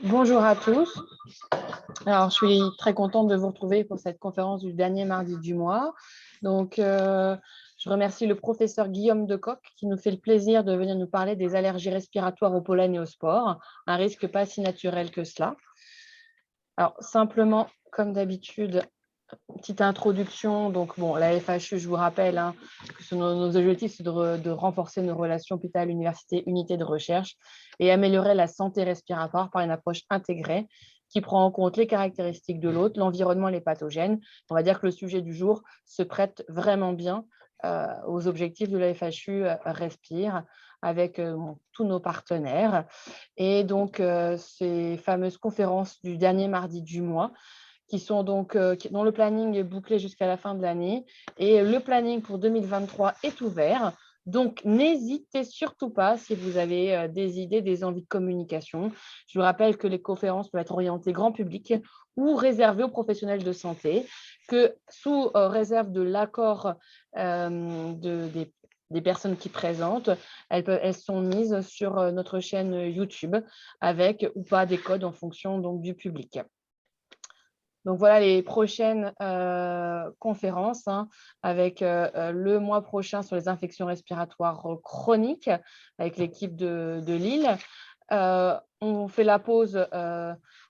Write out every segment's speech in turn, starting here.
Bonjour à tous. Alors, je suis très contente de vous retrouver pour cette conférence du dernier mardi du mois. Donc, je remercie le professeur Guillaume Decoq qui nous fait le plaisir de venir nous parler des allergies respiratoires au pollen et au sport, un risque pas si naturel que cela. Alors, simplement, comme d'habitude, petite introduction. Donc, bon, la FHU, je vous rappelle que nos objectifs, c'est de renforcer nos relations hôpital-université-unité de recherche et améliorer la santé respiratoire par une approche intégrée qui prend en compte les caractéristiques de l'hôte, l'environnement et les pathogènes. On va dire que le sujet du jour se prête vraiment bien aux objectifs de la FHU Respire avec tous nos partenaires. Et donc, ces fameuses conférences du dernier mardi du mois qui sont donc, dont le planning est bouclé jusqu'à la fin de l'année. Et le planning pour 2023 est ouvert. Donc, n'hésitez surtout pas si vous avez des idées, des envies de communication. Je vous rappelle que les conférences peuvent être orientées grand public ou réservées aux professionnels de santé, que sous réserve de l'accord des personnes qui présentent, elles sont mises sur notre chaîne YouTube avec ou pas des codes en fonction donc, du public. Donc voilà les prochaines conférences avec le mois prochain sur les infections respiratoires chroniques avec l'équipe de Lille. On fait la pause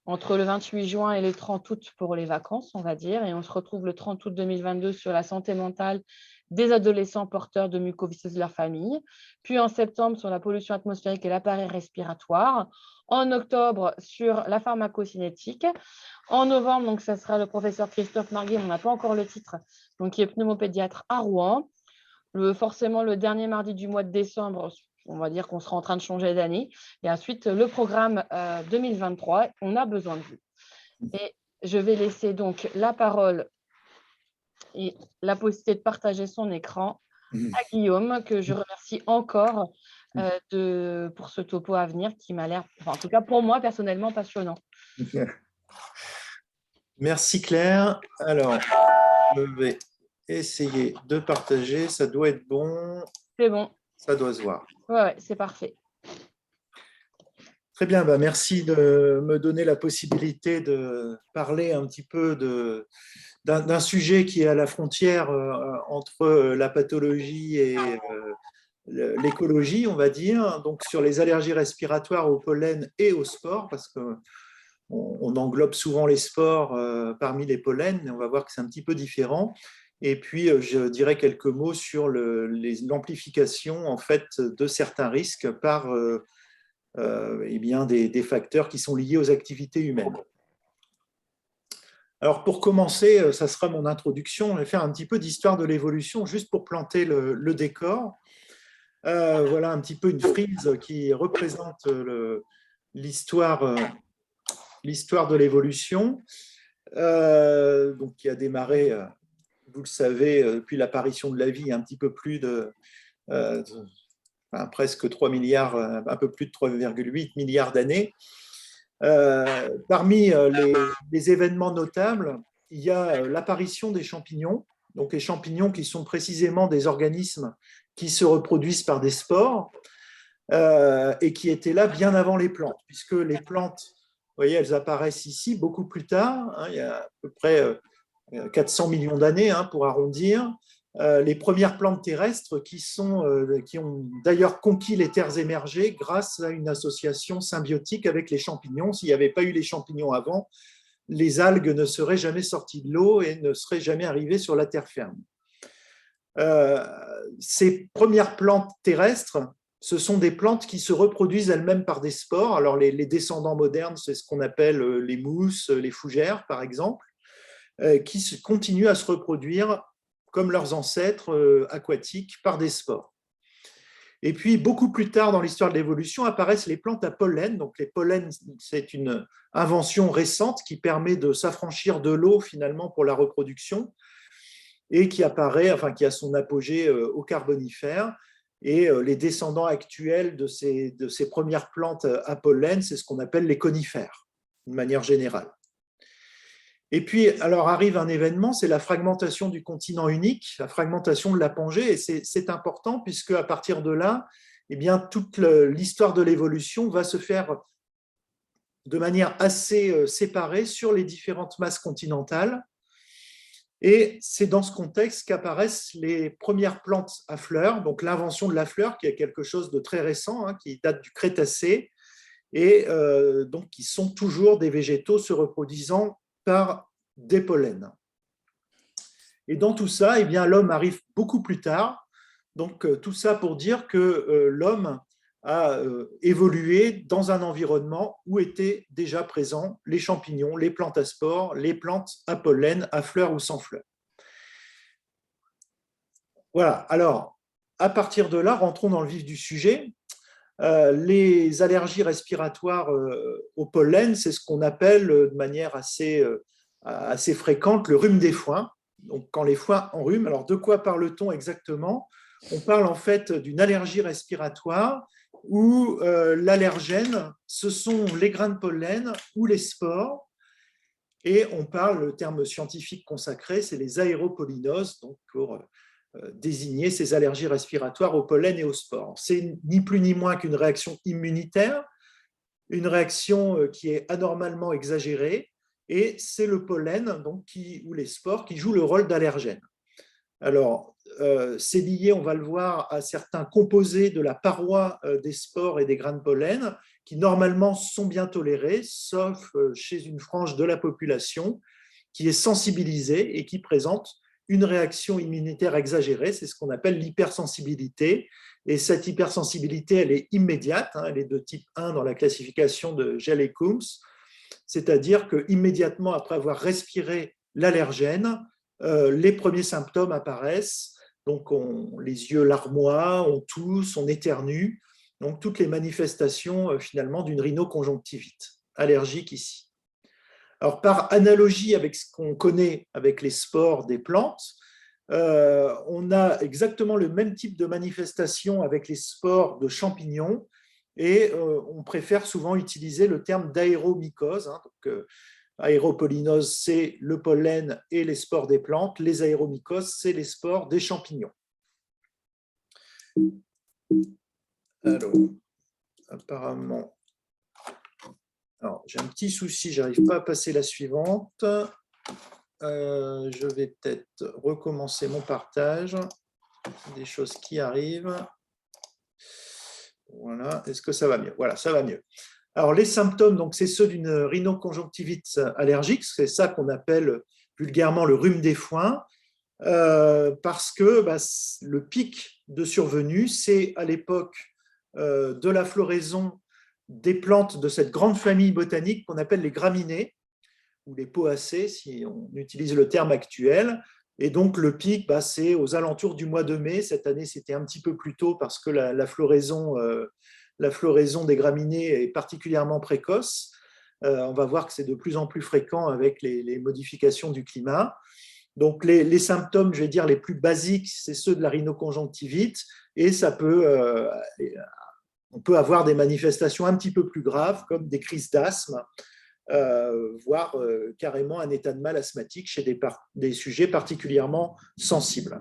entre le 28 juin et le 30 août pour les vacances, on va dire, et on se retrouve le 30 août 2022 sur la santé mentale des adolescents porteurs de mucoviscidose de leur famille, puis en septembre sur la pollution atmosphérique et l'appareil respiratoire, en octobre sur la pharmacocinétique, en novembre, donc, ça sera le professeur Christophe Marguet, on n'a pas encore le titre, donc, qui est pneumopédiatre à Rouen. Forcément, le dernier mardi du mois de décembre, on va dire qu'on sera en train de changer d'année. Et ensuite, le programme 2023, on a besoin de vous. Et je vais laisser donc la parole et la possibilité de partager son écran à Guillaume, que je remercie encore pour ce topo à venir qui m'a l'air, enfin, en tout cas pour moi, personnellement, passionnant. Merci Claire. Alors, je vais essayer de partager. Ça doit être bon. C'est bon. Ça doit se voir. Ouais, c'est parfait. Très bien, merci de me donner la possibilité de parler un petit peu d'un sujet qui est à la frontière entre la pathologie et l'écologie, on va dire, donc sur les allergies respiratoires au pollen et au sport, parce qu'on englobe souvent les sports parmi les pollens, mais on va voir que c'est un petit peu différent. Et puis, je dirais quelques mots sur l'amplification en fait, de certains risques par eh bien, des facteurs qui sont liés aux activités humaines. Alors, pour commencer, ça sera mon introduction. Je vais faire un petit peu d'histoire de l'évolution, juste pour planter le décor. Voilà un petit peu une frise qui représente l'histoire de l'évolution, donc qui a démarré, vous le savez, depuis l'apparition de la vie, un petit peu plus presque 3 milliards, un peu plus de 3,8 milliards d'années. Parmi les événements notables, il y a l'apparition des champignons, donc les champignons qui sont précisément des organismes qui se reproduisent par des spores et qui étaient là bien avant les plantes, puisque les plantes, vous voyez, elles apparaissent ici beaucoup plus tard, il y a à peu près 400 millions d'années pour arrondir. Les premières plantes terrestres qui ont d'ailleurs conquis les terres émergées grâce à une association symbiotique avec les champignons. S'il n'y avait pas eu les champignons avant, les algues ne seraient jamais sorties de l'eau et ne seraient jamais arrivées sur la terre ferme. Ces premières plantes terrestres, ce sont des plantes qui se reproduisent elles-mêmes par des spores. Alors les descendants modernes, c'est ce qu'on appelle les mousses, les fougères par exemple, qui continuent à se reproduire comme leurs ancêtres aquatiques par des spores. Et puis, beaucoup plus tard dans l'histoire de l'évolution, apparaissent les plantes à pollen. Donc, les pollens, c'est une invention récente qui permet de s'affranchir de l'eau finalement pour la reproduction et qui qui a son apogée au Carbonifère. Et les descendants actuels de ces premières plantes à pollen, c'est ce qu'on appelle les conifères, de manière générale. Et puis, alors arrive un événement, c'est la fragmentation du continent unique, la fragmentation de la Pangée, et c'est important puisque à partir de là, eh bien, toute l'histoire de l'évolution va se faire de manière assez séparée sur les différentes masses continentales. Et c'est dans ce contexte qu'apparaissent les premières plantes à fleurs, donc l'invention de la fleur, qui est quelque chose de très récent, qui date du Crétacé, et donc qui sont toujours des végétaux se reproduisant par des pollens. Et dans tout ça, eh bien, l'homme arrive beaucoup plus tard. Donc tout ça pour dire que l'homme a évolué dans un environnement où étaient déjà présents les champignons, les plantes à spores, les plantes à pollen, à fleurs ou sans fleurs. Voilà, alors à partir de là, rentrons dans le vif du sujet. Les allergies respiratoires au pollen, c'est ce qu'on appelle de manière assez fréquente le rhume des foins. Donc quand les foins enrhument, alors de quoi parle-t-on exactement? On parle en fait d'une allergie respiratoire où l'allergène, ce sont les grains de pollen ou les spores, et on parle, le terme scientifique consacré, c'est les aéropollinoses, donc pour désigner ces allergies respiratoires au pollen et aux spores. C'est ni plus ni moins qu'une réaction immunitaire, une réaction qui est anormalement exagérée, et c'est le pollen donc, ou les spores qui jouent le rôle d'allergène. Alors, c'est lié, on va le voir, à certains composés de la paroi des spores et des grains de pollen qui normalement sont bien tolérés, sauf chez une frange de la population qui est sensibilisée et qui présente une réaction immunitaire exagérée, c'est ce qu'on appelle l'hypersensibilité. Et cette hypersensibilité, elle est immédiate, elle est de type 1 dans la classification de Gell-Coombs, c'est-à-dire qu'immédiatement après avoir respiré l'allergène, les premiers symptômes apparaissent, donc les yeux larmois, on tousse, on éternue, donc toutes les manifestations finalement d'une rhinoconjonctivite allergique ici. Alors par analogie avec ce qu'on connaît avec les spores des plantes, on a exactement le même type de manifestation avec les spores de champignons, et on préfère souvent utiliser le terme d'aéromycose. Aéropollinose, c'est le pollen et les spores des plantes. Les aéromycoses, c'est les spores des champignons. Alors, apparemment, j'ai un petit souci, je n'arrive pas à passer la suivante. Je vais peut-être recommencer mon partage. Des choses qui arrivent. Voilà, est-ce que ça va mieux? Voilà, ça va mieux. Alors, les symptômes, donc, c'est ceux d'une rhinoconjonctivite allergique, c'est ça qu'on appelle vulgairement le rhume des foins, parce que le pic de survenue, c'est à l'époque de la floraison des plantes de cette grande famille botanique qu'on appelle les graminées, ou les poacées, si on utilise le terme actuel. Et donc, le pic, c'est aux alentours du mois de mai. Cette année, c'était un petit peu plus tôt parce que la floraison des graminées est particulièrement précoce. On va voir que c'est de plus en plus fréquent avec les modifications du climat. Donc, les symptômes, je vais dire, les plus basiques, c'est ceux de la rhinoconjonctivite, et on peut avoir des manifestations un petit peu plus graves, comme des crises d'asthme, voire carrément un état de mal asthmatique chez des sujets particulièrement sensibles.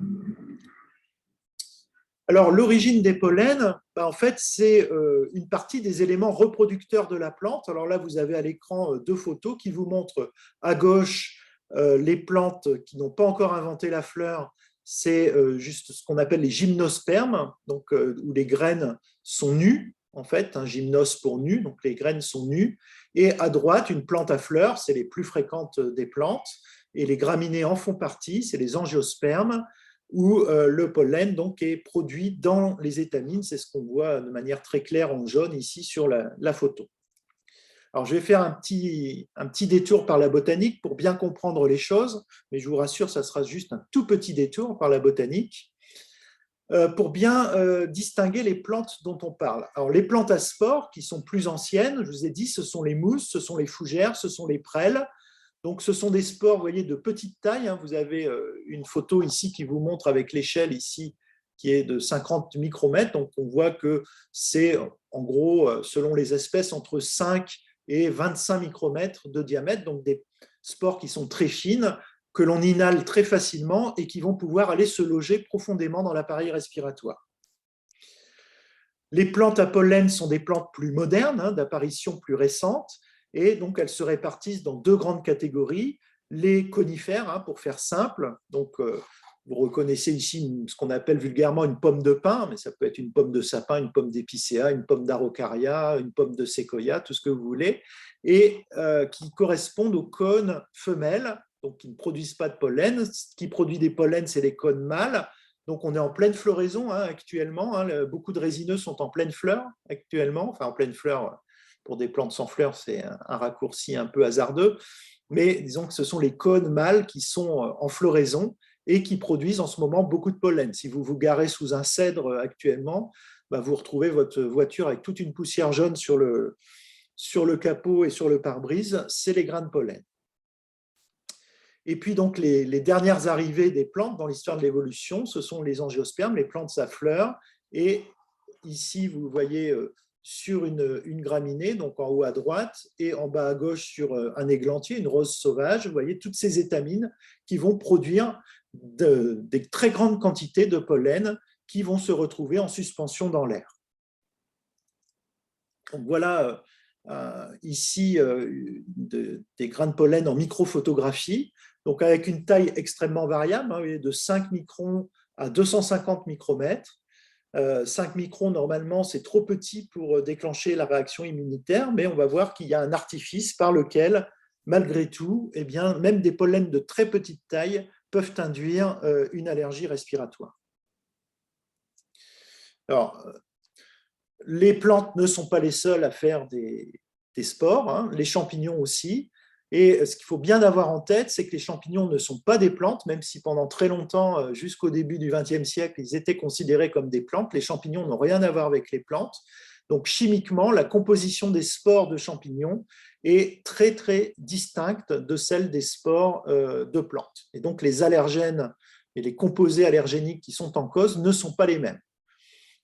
Alors, l'origine des pollens, en fait, c'est une partie des éléments reproducteurs de la plante. Alors là, vous avez à l'écran deux photos qui vous montrent à gauche les plantes qui n'ont pas encore inventé la fleur. C'est juste ce qu'on appelle les gymnospermes, donc, où les graines sont nues, en fait, un gymnos pour nu, donc les graines sont nues. Et à droite, une plante à fleurs, c'est les plus fréquentes des plantes, et les graminées en font partie, c'est les angiospermes, où le pollen donc, est produit dans les étamines. C'est ce qu'on voit de manière très claire en jaune ici sur la photo. Alors, je vais faire un petit détour par la botanique pour bien comprendre les choses, mais je vous rassure, ça sera juste un tout petit détour par la botanique pour bien distinguer les plantes dont on parle. Alors, les plantes à spores, qui sont plus anciennes, je vous ai dit, ce sont les mousses, ce sont les fougères, ce sont les prêles. Donc, ce sont des spores, vous voyez, de petite taille. Vous avez une photo ici qui vous montre avec l'échelle ici, qui est de 50 micromètres. Donc, on voit que c'est, en gros, selon les espèces, entre 5 et 25 micromètres de diamètre. Donc, des spores qui sont très fines, que l'on inhale très facilement et qui vont pouvoir aller se loger profondément dans l'appareil respiratoire. Les plantes à pollen sont des plantes plus modernes, d'apparition plus récente. Et donc, elles se répartissent dans deux grandes catégories. Les conifères, hein, pour faire simple. Donc, vous reconnaissez ici ce qu'on appelle vulgairement une pomme de pin, mais ça peut être une pomme de sapin, une pomme d'épicéa, une pomme d'araucaria, une pomme de séquoia, tout ce que vous voulez, et qui correspondent aux cônes femelles, donc qui ne produisent pas de pollen. Ce qui produit des pollens, c'est les cônes mâles. Donc, on est en pleine floraison hein, actuellement. Hein, beaucoup de résineux sont en pleine fleur actuellement. Enfin, en pleine fleur, pour des plantes sans fleurs, c'est un raccourci un peu hasardeux. Mais disons que ce sont les cônes mâles qui sont en floraison et qui produisent en ce moment beaucoup de pollen. Si vous vous garez sous un cèdre actuellement, bah, vous retrouvez votre voiture avec toute une poussière jaune sur le capot et sur le pare-brise. C'est les grains de pollen. Et puis, donc, les dernières arrivées des plantes dans l'histoire de l'évolution, ce sont les angiospermes, les plantes à fleurs. Et ici, vous voyez sur une graminée, donc en haut à droite, et en bas à gauche sur un églantier, une rose sauvage, vous voyez toutes ces étamines qui vont produire des très grandes quantités de pollen qui vont se retrouver en suspension dans l'air. Donc voilà ici des grains de pollen en microphotographie, donc avec une taille extrêmement variable, hein, de 5 microns à 250 micromètres. 5 microns, normalement, c'est trop petit pour déclencher la réaction immunitaire, mais on va voir qu'il y a un artifice par lequel, malgré tout, eh bien, même des pollens de très petite taille peuvent induire une allergie respiratoire. Alors, les plantes ne sont pas les seules à faire des spores, hein, les champignons aussi. Et ce qu'il faut bien avoir en tête, c'est que les champignons ne sont pas des plantes, même si pendant très longtemps, jusqu'au début du XXe siècle, ils étaient considérés comme des plantes. Les champignons n'ont rien à voir avec les plantes. Donc, chimiquement, la composition des spores de champignons est très, très distincte de celle des spores de plantes. Et donc, les allergènes et les composés allergéniques qui sont en cause ne sont pas les mêmes.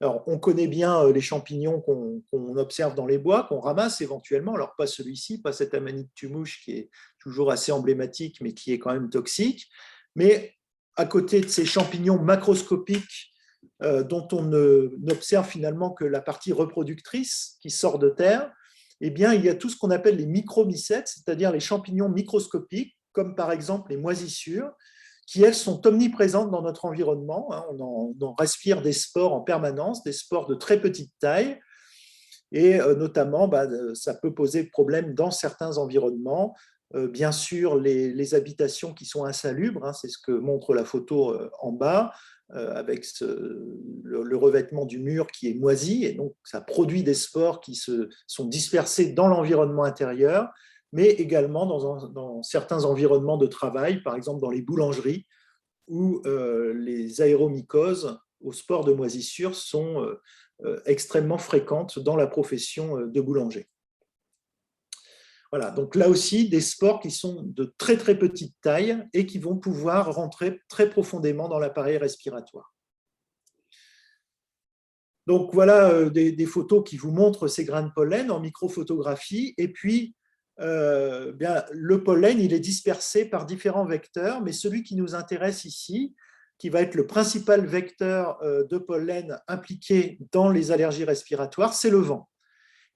Alors, on connaît bien les champignons qu'on observe dans les bois, qu'on ramasse éventuellement. Alors, pas celui-ci, pas cette amanite tumouche qui est toujours assez emblématique, mais qui est quand même toxique. Mais à côté de ces champignons macroscopiques dont on n'observe finalement que la partie reproductrice qui sort de terre, eh bien, il y a tout ce qu'on appelle les micromycètes, c'est-à-dire les champignons microscopiques, comme par exemple les moisissures, qui, elles, sont omniprésentes dans notre environnement. On en respire des spores en permanence, des spores de très petite taille, et notamment, ça peut poser problème dans certains environnements. Bien sûr, les habitations qui sont insalubres, c'est ce que montre la photo en bas, avec le revêtement du mur qui est moisi, et donc ça produit des spores qui sont dispersés dans l'environnement intérieur, mais également dans certains environnements de travail, par exemple dans les boulangeries, où les aéromycoses aux spores de moisissure sont extrêmement fréquentes dans la profession de boulanger. Voilà, donc là aussi, des spores qui sont de très très petite taille et qui vont pouvoir rentrer très profondément dans l'appareil respiratoire. Donc voilà des photos qui vous montrent ces grains de pollen en microphotographie. Et puis, le pollen, il est dispersé par différents vecteurs, mais celui qui nous intéresse ici, qui va être le principal vecteur de pollen impliqué dans les allergies respiratoires, c'est le vent.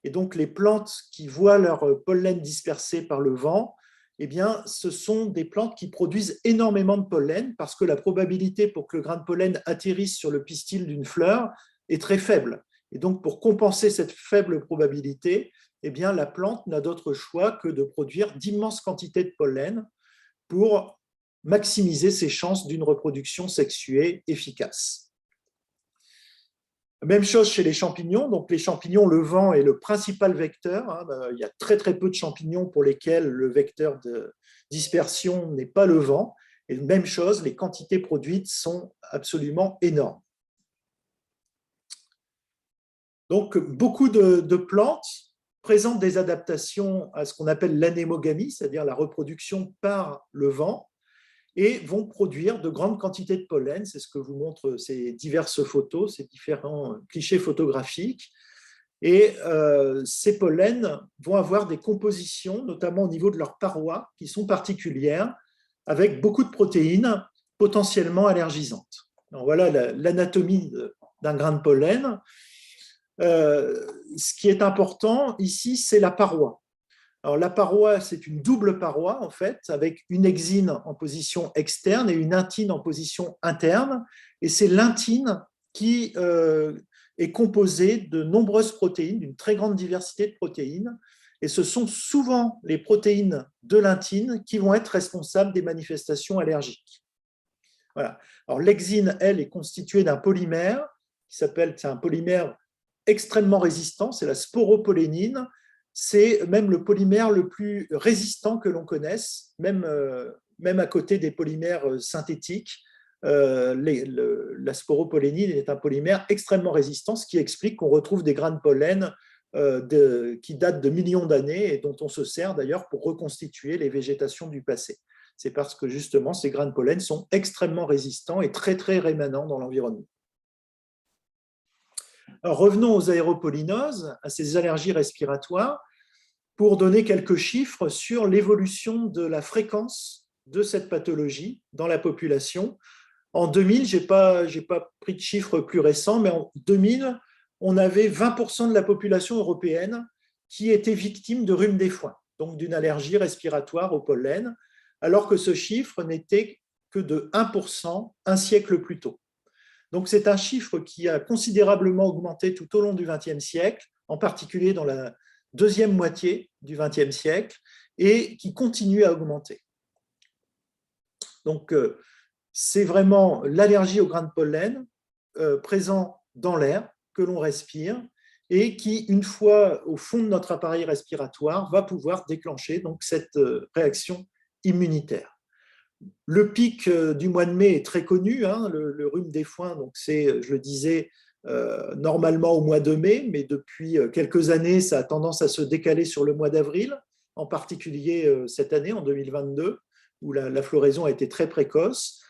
Et donc, les plantes qui voient leur pollen dispersé par le vent, eh bien, ce sont des plantes qui produisent énormément de pollen parce que la probabilité pour que le grain de pollen atterrisse sur le pistil d'une fleur est très faible. Et donc, pour compenser cette faible probabilité, eh bien, la plante n'a d'autre choix que de produire d'immenses quantités de pollen pour maximiser ses chances d'une reproduction sexuée efficace. Même chose chez les champignons. Donc, les champignons, le vent est le principal vecteur. Il y a très, très peu de champignons pour lesquels le vecteur de dispersion n'est pas le vent. Et même chose, les quantités produites sont absolument énormes. Donc, beaucoup de plantes présentent des adaptations à ce qu'on appelle l'anémogamie, c'est-à-dire la reproduction par le vent, et vont produire de grandes quantités de pollen. C'est ce que vous montrent ces diverses photos, ces différents clichés photographiques. Et ces pollens vont avoir des compositions, notamment au niveau de leurs parois, qui sont particulières, avec beaucoup de protéines potentiellement allergisantes. Alors voilà l'anatomie d'un grain de pollen. Ce qui est important ici, c'est la paroi. Alors, la paroi, c'est une double paroi, en fait, avec une exine en position externe et une intine en position interne. Et c'est l'intine qui est composée de nombreuses protéines, d'une très grande diversité de protéines. Et ce sont souvent les protéines de l'intine qui vont être responsables des manifestations allergiques. Voilà. Alors, l'exine, elle, est constituée d'un polymère c'est un polymère extrêmement résistant, c'est la sporopollénine. C'est même le polymère le plus résistant que l'on connaisse, même à côté des polymères synthétiques. La sporopollénine est un polymère extrêmement résistant, ce qui explique qu'on retrouve des grains de pollen qui datent de millions d'années et dont on se sert d'ailleurs pour reconstituer les végétations du passé. C'est parce que justement ces grains de pollen sont extrêmement résistants et très très rémanents dans l'environnement. Alors, revenons aux aéropollinoses, à ces allergies respiratoires, pour donner quelques chiffres sur l'évolution de la fréquence de cette pathologie dans la population. En 2000, je n'ai pas pris de chiffres plus récents, mais en 2000, on avait 20% de la population européenne qui était victime de rhume des foins, donc d'une allergie respiratoire au pollen, alors que ce chiffre n'était que de 1% un siècle plus tôt. Donc, c'est un chiffre qui a considérablement augmenté tout au long du XXe siècle, en particulier dans la deuxième moitié du XXe siècle, et qui continue à augmenter. Donc, c'est vraiment l'allergie aux grains de pollen présent dans l'air que l'on respire et qui, une fois au fond de notre appareil respiratoire, va pouvoir déclencher donc cette réaction immunitaire. Le pic du mois de mai est très connu, hein, le rhume des foins, donc c'est, je le disais, normalement au mois de mai, mais depuis quelques années, ça a tendance à se décaler sur le mois d'avril, en particulier cette année, en 2022, où la floraison a été très précoce.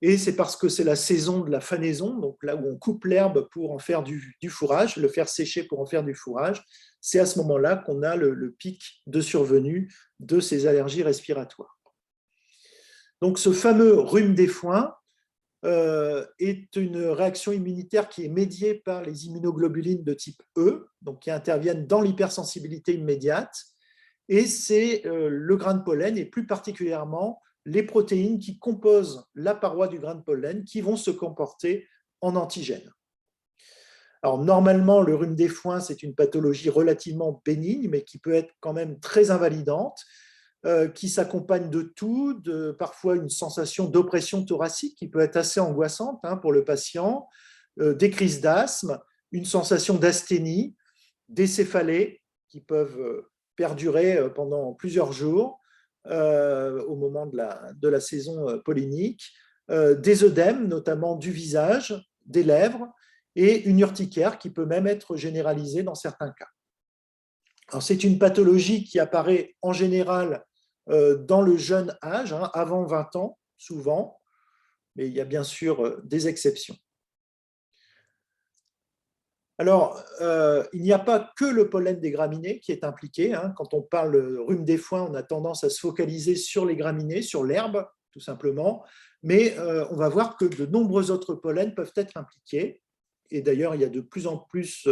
Et c'est parce que c'est la saison de la fanaison, donc là où on coupe l'herbe pour en faire du fourrage, le faire sécher pour en faire du fourrage, c'est à ce moment-là qu'on a le pic de survenue de ces allergies respiratoires. Donc, ce fameux rhume des foins est une réaction immunitaire qui est médiée par les immunoglobulines de type E, donc qui interviennent dans l'hypersensibilité immédiate. Et c'est le grain de pollen, et plus particulièrement les protéines qui composent la paroi du grain de pollen, qui vont se comporter en antigènes. Alors, normalement, le rhume des foins, c'est une pathologie relativement bénigne, mais qui peut être quand même très invalidante, qui s'accompagne de tout, parfois une sensation d'oppression thoracique qui peut être assez angoissante pour le patient, des crises d'asthme, une sensation d'asthénie, des céphalées qui peuvent perdurer pendant plusieurs jours au moment de la saison pollinique, des œdèmes, notamment du visage, des lèvres, et une urticaire qui peut même être généralisée dans certains cas. Alors, c'est une pathologie qui apparaît en général dans le jeune âge, avant 20 ans, souvent, mais il y a bien sûr des exceptions. Alors, il n'y a pas que le pollen des graminées qui est impliqué. Quand on parle de rhume des foins, on a tendance à se focaliser sur les graminées, sur l'herbe, tout simplement, mais on va voir que de nombreux autres pollens peuvent être impliqués. Et d'ailleurs, il y a de plus en plus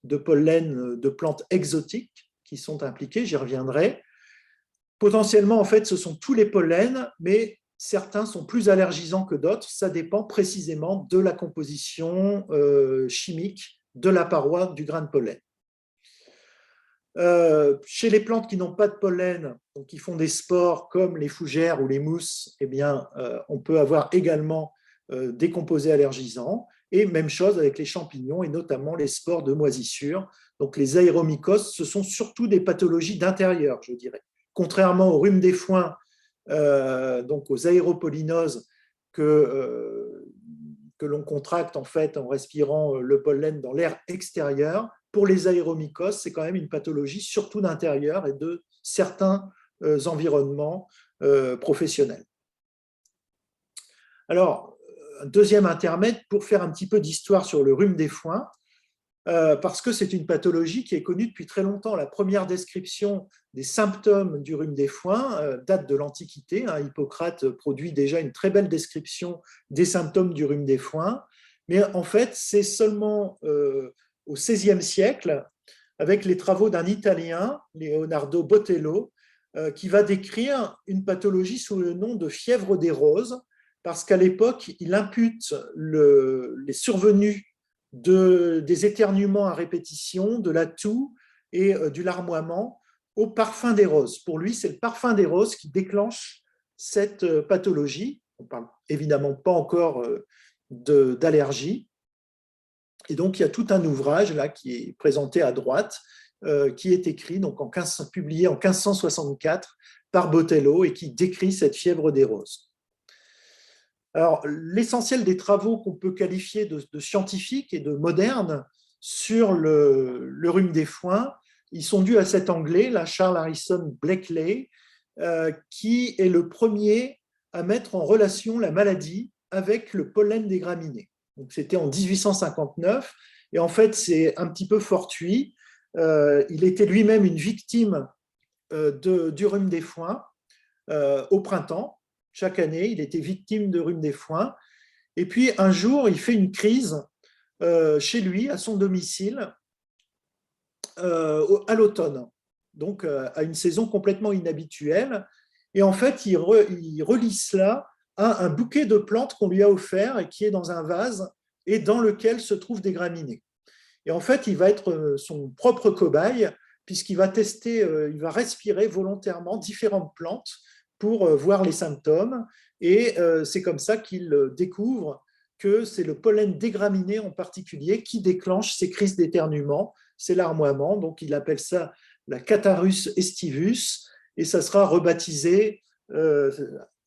de pollens de plantes exotiques qui sont impliqués, j'y reviendrai. Potentiellement, en fait, ce sont tous les pollens, mais certains sont plus allergisants que d'autres. Ça dépend précisément de la composition chimique de la paroi du grain de pollen. Chez les plantes qui n'ont pas de pollen, donc qui font des spores comme les fougères ou les mousses, eh bien, on peut avoir également des composés allergisants. Et même chose avec les champignons et notamment les spores de moisissure. Donc les aéromycoses, ce sont surtout des pathologies d'intérieur, je dirais. Contrairement au rhume des foins, donc aux aéropollinoses que l'on contracte en fait en respirant le pollen dans l'air extérieur, pour les aéromycoses, c'est quand même une pathologie surtout d'intérieur et de certains environnements professionnels. Alors, un deuxième intermède pour faire un petit peu d'histoire sur le rhume des foins, parce que c'est une pathologie qui est connue depuis très longtemps. La première description des symptômes du rhume des foins date de l'Antiquité. Hippocrate produit déjà une très belle description des symptômes du rhume des foins. Mais en fait, c'est seulement au XVIe siècle avec les travaux d'un Italien, Leonardo Botello, qui va décrire une pathologie sous le nom de fièvre des roses, parce qu'à l'époque, il impute les survenus des éternuements à répétition, de la toux et du larmoiement au parfum des roses. Pour lui, c'est le parfum des roses qui déclenche cette pathologie. On ne parle évidemment pas encore d'allergie. Et donc, il y a tout un ouvrage là qui est présenté à droite, qui est écrit, donc publié en 1564 par Botello et qui décrit cette fièvre des roses. Alors, l'essentiel des travaux qu'on peut qualifier de scientifiques et de modernes sur le rhume des foins, ils sont dus à cet Anglais, là, Charles Harrison Blakely, qui est le premier à mettre en relation la maladie avec le pollen des graminées. C'était en 1859, et en fait, c'est un petit peu fortuit. Il était lui-même une victime du rhume des foins au printemps. Chaque année, il était victime de rhume des foins. Et puis, un jour, il fait une crise chez lui, à son domicile, à l'automne, donc à une saison complètement inhabituelle. Et en fait, il relie cela à un bouquet de plantes qu'on lui a offert et qui est dans un vase et dans lequel se trouvent des graminées. Et en fait, il va être son propre cobaye puisqu'il va tester, il va respirer volontairement différentes plantes pour voir les symptômes. Et c'est comme ça qu'il découvre que c'est le pollen des graminées en particulier qui déclenche ces crises d'éternuement, ces larmoiements. Donc, il appelle ça la Catharus estivus et ça sera rebaptisé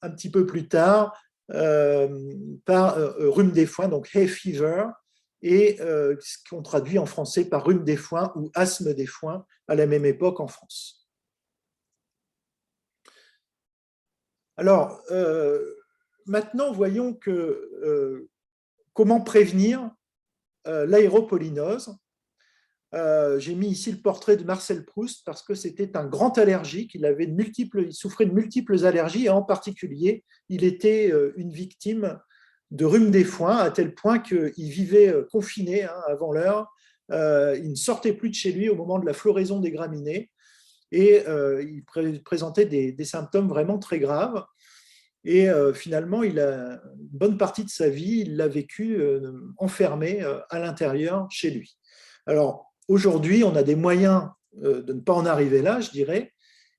un petit peu plus tard par rhume des foins, donc hay fever, et ce qu'on traduit en français par rhume des foins ou asthme des foins à la même époque en France. Alors, maintenant, voyons comment prévenir l'aéropolynose. J'ai mis ici le portrait de Marcel Proust parce que c'était un grand allergique. Il souffrait de multiples allergies et en particulier, il était une victime de rhume des foins à tel point qu'il vivait confiné avant l'heure. Il ne sortait plus de chez lui au moment de la floraison des graminées et il présentait des symptômes vraiment très graves. Et finalement, une bonne partie de sa vie, il l'a vécu enfermé à l'intérieur chez lui. Alors, aujourd'hui, on a des moyens de ne pas en arriver là, je dirais,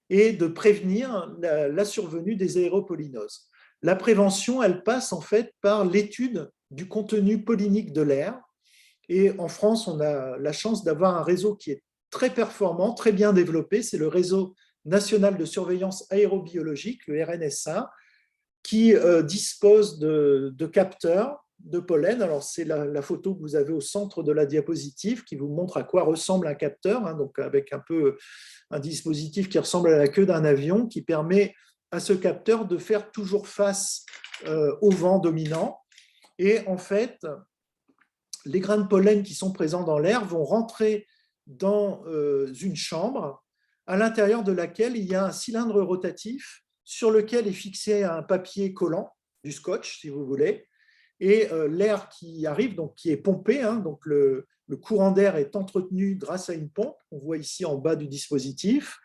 et de prévenir la survenue des aéropolynoses. La prévention, elle passe en fait par l'étude du contenu pollinique de l'air. Et en France, on a la chance d'avoir un réseau qui est très performant, très bien développé. C'est le réseau national de surveillance aérobiologique, le RNSA, qui dispose de capteurs de pollen. Alors, c'est la photo que vous avez au centre de la diapositive qui vous montre à quoi ressemble un capteur, donc avec un peu un dispositif qui ressemble à la queue d'un avion, qui permet à ce capteur de faire toujours face au vent dominant. Et en fait, les grains de pollen qui sont présents dans l'air vont rentrer dans une chambre à l'intérieur de laquelle il y a un cylindre rotatif sur lequel est fixé un papier collant, du scotch si vous voulez, et l'air qui arrive, donc qui est pompé, donc le courant d'air est entretenu grâce à une pompe, on voit ici en bas du dispositif,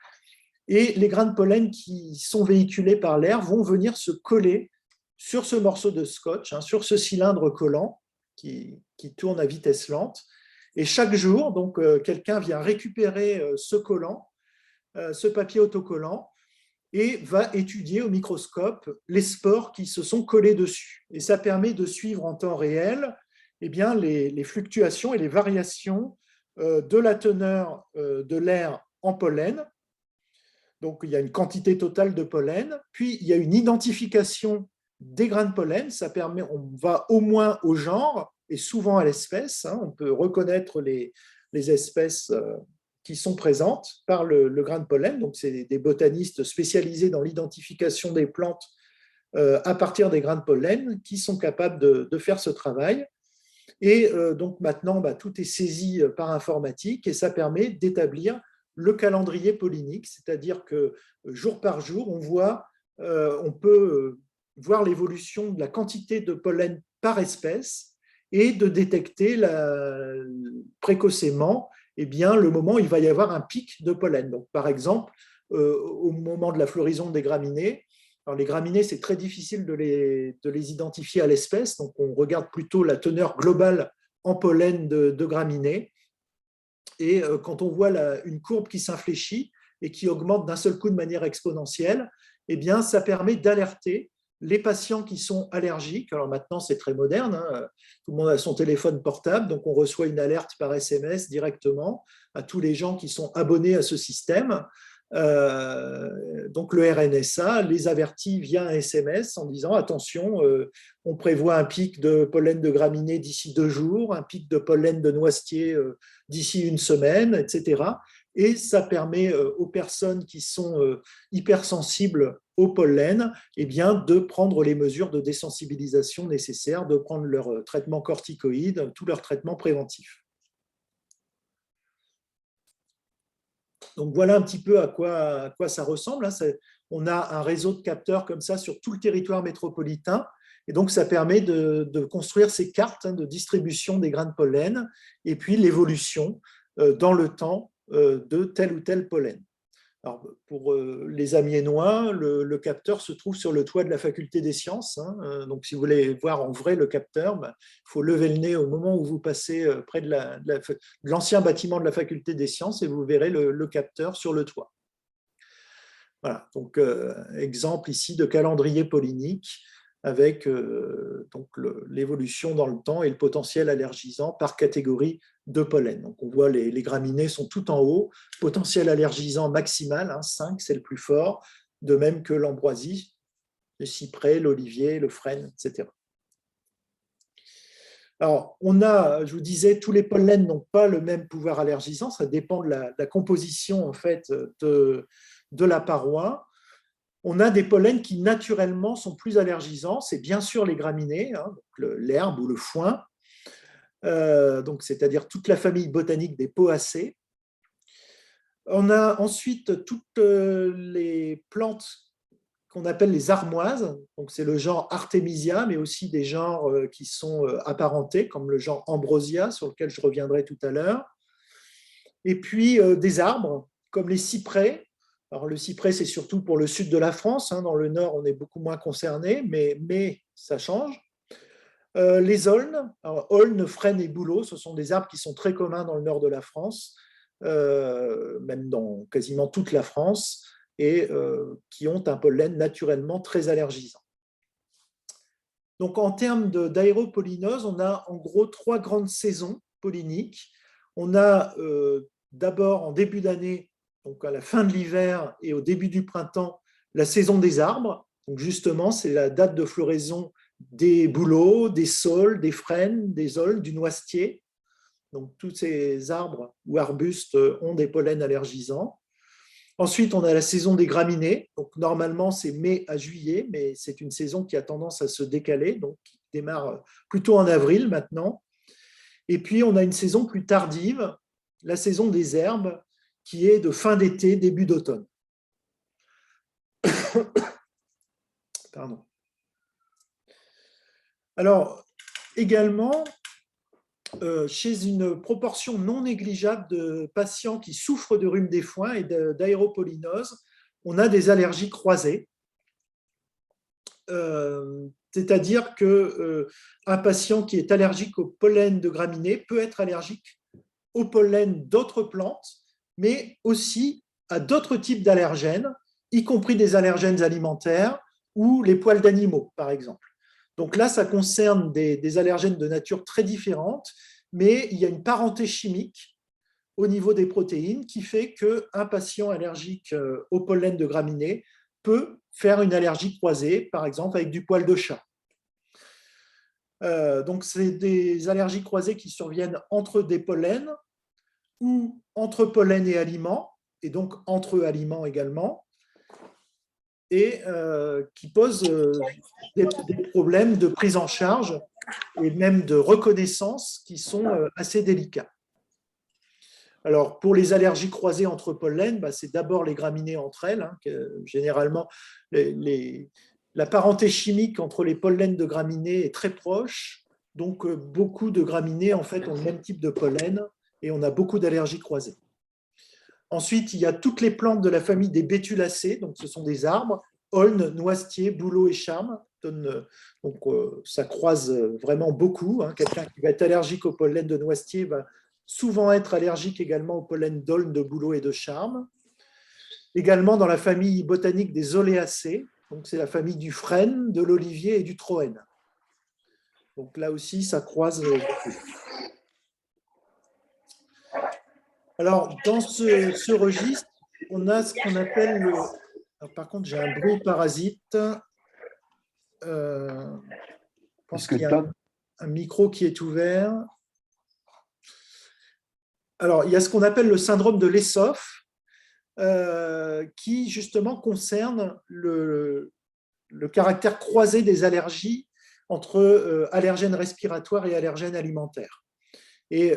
et les grains de pollen qui sont véhiculés par l'air vont venir se coller sur ce morceau de scotch, sur ce cylindre collant qui tourne à vitesse lente. Et chaque jour, donc, quelqu'un vient récupérer ce collant, ce papier autocollant, et va étudier au microscope les spores qui se sont collés dessus. Et ça permet de suivre en temps réel les fluctuations et les variations de la teneur de l'air en pollen. Donc, il y a une quantité totale de pollen, puis il y a une identification des grains de pollen. Ça permet, on va au moins au genre et souvent à l'espèce. On peut reconnaître les espèces qui sont présentes par le grain de pollen. Donc, c'est des botanistes spécialisés dans l'identification des plantes à partir des grains de pollen qui sont capables de faire ce travail. Et donc maintenant, tout est saisi par informatique et ça permet d'établir le calendrier pollinique, c'est-à-dire que jour par jour, on peut voir l'évolution de la quantité de pollen par espèce et de détecter précocement eh bien, le moment où il va y avoir un pic de pollen. Donc, par exemple, au moment de la floraison des graminées, alors les graminées, c'est très difficile de les identifier à l'espèce, donc on regarde plutôt la teneur globale en pollen de graminées. Et quand on voit une courbe qui s'infléchit et qui augmente d'un seul coup de manière exponentielle, eh bien, ça permet d'alerter les patients qui sont allergiques. Alors maintenant, c'est très moderne, hein, tout le monde a son téléphone portable, donc on reçoit une alerte par SMS directement à tous les gens qui sont abonnés à ce système. Donc le RNSA les avertit via un SMS en disant attention, on prévoit un pic de pollen de graminées d'ici 2 jours, un pic de pollen de noisetier d'ici une semaine, etc. Et ça permet aux personnes qui sont hypersensibles au pollen, eh bien, de prendre les mesures de désensibilisation nécessaires, de prendre leur traitement corticoïde, tout leur traitement préventif. Donc voilà un petit peu à quoi ça ressemble. On a un réseau de capteurs comme ça sur tout le territoire métropolitain. Et donc, ça permet de construire ces cartes de distribution des grains de pollen et puis l'évolution dans le temps de tel ou tel pollen. Alors, pour les Amiénois, le capteur se trouve sur le toit de la faculté des sciences. Donc, si vous voulez voir en vrai le capteur, il faut lever le nez au moment où vous passez près de l'ancien bâtiment de la faculté des sciences et vous verrez le capteur sur le toit. Voilà, donc exemple ici de calendrier pollinique avec l'évolution dans le temps et le potentiel allergisant par catégorie de pollen. Donc on voit les graminées sont tout en haut, potentiel allergisant maximal, 5 c'est le plus fort, de même que l'ambroisie, le cyprès, l'olivier, le frêne, etc. Alors, je vous disais, tous les pollens n'ont pas le même pouvoir allergisant, ça dépend de la composition en fait, de la paroi. On a des pollens qui naturellement sont plus allergisants, c'est bien sûr les graminées, l'herbe ou le foin, c'est-à-dire toute la famille botanique des poacées. On a ensuite toutes les plantes qu'on appelle les armoises, donc c'est le genre Artemisia, mais aussi des genres qui sont apparentés, comme le genre Ambrosia, sur lequel je reviendrai tout à l'heure. Et puis des arbres, comme les cyprès. Alors le cyprès, c'est surtout pour le sud de la France. Dans le nord, on est beaucoup moins concerné, mais ça change. Les aulnes, aulnes, frênes et bouleaux, ce sont des arbres qui sont très communs dans le nord de la France, même dans quasiment toute la France, et qui ont un pollen naturellement très allergisant. Donc en termes d'aéropollinose, on a en gros 3 grandes saisons polliniques. On a d'abord en début d'année, donc à la fin de l'hiver et au début du printemps, la saison des arbres. Donc justement, c'est la date de floraison des bouleaux, des saules, des frênes, des aulnes, du noisetier. Donc tous ces arbres ou arbustes ont des pollens allergisants. Ensuite, on a la saison des graminées. Donc normalement, c'est mai à juillet, mais c'est une saison qui a tendance à se décaler, donc qui démarre plutôt en avril maintenant. Et puis, on a une saison plus tardive, la saison des herbes, qui est de fin d'été, début d'automne. Pardon. Alors, également, chez une proportion non négligeable de patients qui souffrent de rhume des foins et d'aéropollinose, on a des allergies croisées. C'est-à-dire qu'un patient qui est allergique au pollen de graminées peut être allergique au pollen d'autres plantes, mais aussi à d'autres types d'allergènes, y compris des allergènes alimentaires ou les poils d'animaux, par exemple. Donc là, ça concerne des allergènes de nature très différente, mais il y a une parenté chimique au niveau des protéines qui fait qu'un patient allergique au pollen de graminées peut faire une allergie croisée, par exemple avec du poil de chat. Donc, c'est des allergies croisées qui surviennent entre des pollens ou entre pollen et aliments, et donc entre aliments également, et qui posent des problèmes de prise en charge et même de reconnaissance qui sont assez délicats. Alors, pour les allergies croisées entre pollen, c'est d'abord les graminées entre elles. Généralement, la parenté chimique entre les pollens de graminées est très proche. Donc, beaucoup de graminées en fait, ont le même type de pollen et on a beaucoup d'allergies croisées. Ensuite, il y a toutes les plantes de la famille des bétulacées, donc ce sont des arbres, aulne, noisetier, bouleau et charme. Donc, ça croise vraiment beaucoup. Quelqu'un qui va être allergique au pollen de noisetier va souvent être allergique également au pollen d'aulne, de bouleau et de charme. Également dans la famille botanique des oléacées, donc c'est la famille du frêne, de l'olivier et du troène. Donc là aussi, ça croise beaucoup. Alors, dans ce registre, on a ce qu'on appelle le... Alors, par contre, j'ai un bruit parasite. Je pense qu'il y a un micro qui est ouvert. Alors, il y a ce qu'on appelle le syndrome de l'Essoff, qui justement concerne le caractère croisé des allergies entre allergènes respiratoires et allergènes alimentaires. Et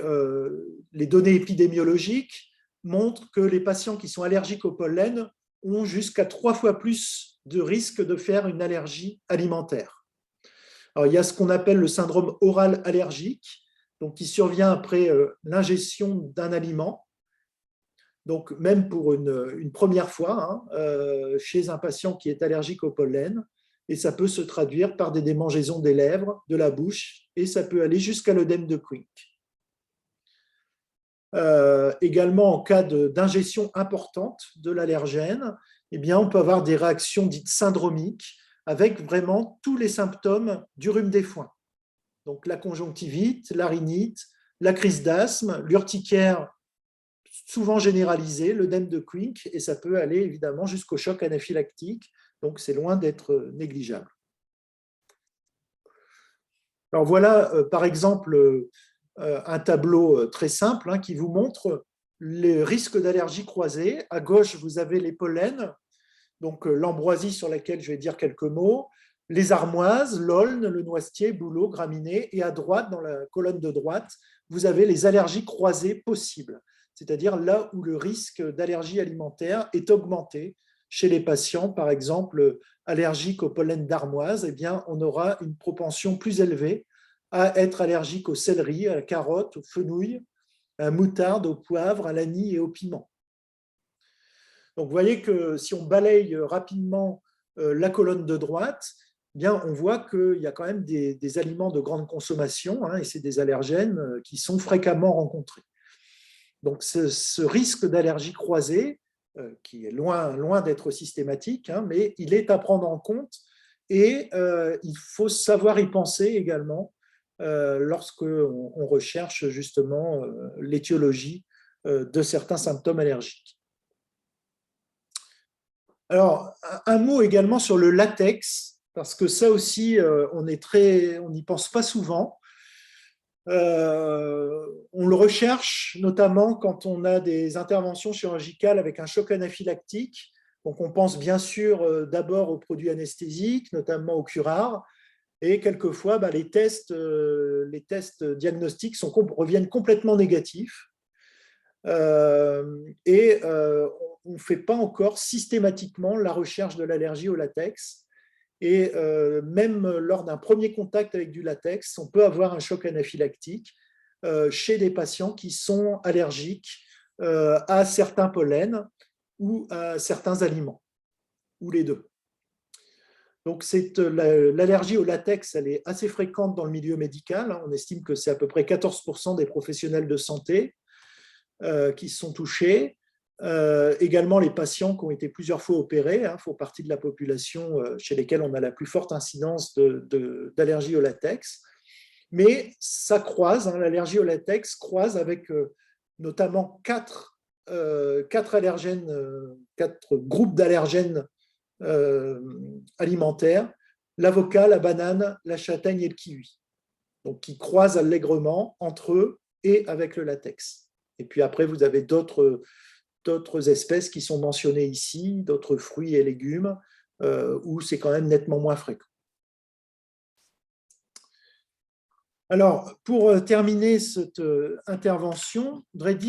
les données épidémiologiques montrent que les patients qui sont allergiques au pollen ont jusqu'à 3 fois plus de risque de faire une allergie alimentaire. Alors, il y a ce qu'on appelle le syndrome oral allergique, donc qui survient après l'ingestion d'un aliment. Donc, même pour une première fois, chez un patient qui est allergique au pollen, et ça peut se traduire par des démangeaisons des lèvres, de la bouche, et ça peut aller jusqu'à l'œdème de Quincke. Également, en cas d'ingestion importante de l'allergène, eh bien, on peut avoir des réactions dites syndromiques avec vraiment tous les symptômes du rhume des foins. Donc, la conjonctivite, la rhinite, la crise d'asthme, l'urticaire souvent généralisée, l'œdème de Quincke, et ça peut aller évidemment jusqu'au choc anaphylactique, donc c'est loin d'être négligeable. Alors voilà, par exemple, un tableau très simple qui vous montre les risques d'allergie croisée. À gauche, vous avez les pollens, donc l'ambroisie sur laquelle je vais dire quelques mots, les armoises, l'aulne, le noisetier, bouleau, graminées, et à droite, dans la colonne de droite, vous avez les allergies croisées possibles, c'est-à-dire là où le risque d'allergie alimentaire est augmenté. Chez les patients, par exemple, allergiques au pollen d'armoise, eh bien, on aura une propension plus élevée à être allergique au céleri, à la carotte, aux fenouil, à la moutarde, au poivre, à l'anis et au piment. Donc, vous voyez que si on balaye rapidement la colonne de droite, eh bien, on voit qu'il y a quand même des aliments de grande consommation, et c'est des allergènes qui sont fréquemment rencontrés. Donc, ce risque d'allergie croisée, qui est loin d'être systématique, mais il est à prendre en compte et il faut savoir y penser également lorsqu'on recherche justement l'étiologie de certains symptômes allergiques. Alors, un mot également sur le latex, parce que ça aussi, on n'y pense pas souvent. On le recherche notamment quand on a des interventions chirurgicales avec un choc anaphylactique. Donc, on pense bien sûr d'abord aux produits anesthésiques, notamment au curare, et quelquefois, les tests diagnostiques reviennent complètement négatifs. Et on ne fait pas encore systématiquement la recherche de l'allergie au latex. Et même lors d'un premier contact avec du latex, on peut avoir un choc anaphylactique chez des patients qui sont allergiques à certains pollens ou à certains aliments, ou les deux. Donc, l'allergie au latex, elle est assez fréquente dans le milieu médical. On estime que c'est à peu près 14% des professionnels de santé qui sont touchés. Également, les patients qui ont été plusieurs fois opérés font partie de la population chez lesquels on a la plus forte incidence d'allergie au latex. Mais ça croise, l'allergie au latex croise avec notamment quatre allergènes, 4 groupes d'allergènes alimentaires, l'avocat, la banane, la châtaigne et le kiwi. Donc, qui croisent allègrement entre eux et avec le latex. Et puis après, vous avez d'autres espèces qui sont mentionnées ici, d'autres fruits et légumes, où c'est quand même nettement moins fréquent. Alors, pour terminer cette intervention, je voudrais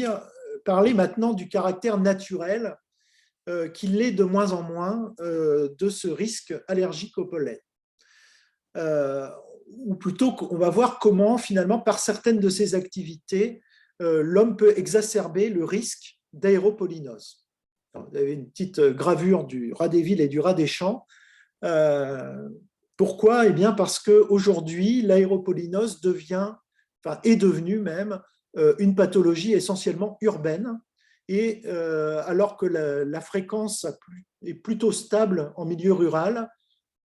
parler maintenant du caractère naturel qu'il est de moins en moins de ce risque allergique au pollen. Ou plutôt, on va voir comment, finalement, par certaines de ces activités, l'homme peut exacerber le risque d'aéropolynose. Vous avez une petite gravure du rat des villes et du rat des champs. Pourquoi? Eh bien parce qu'aujourd'hui, l'aéropolynose est devenue même une pathologie essentiellement urbaine, et alors que la fréquence est plutôt stable en milieu rural,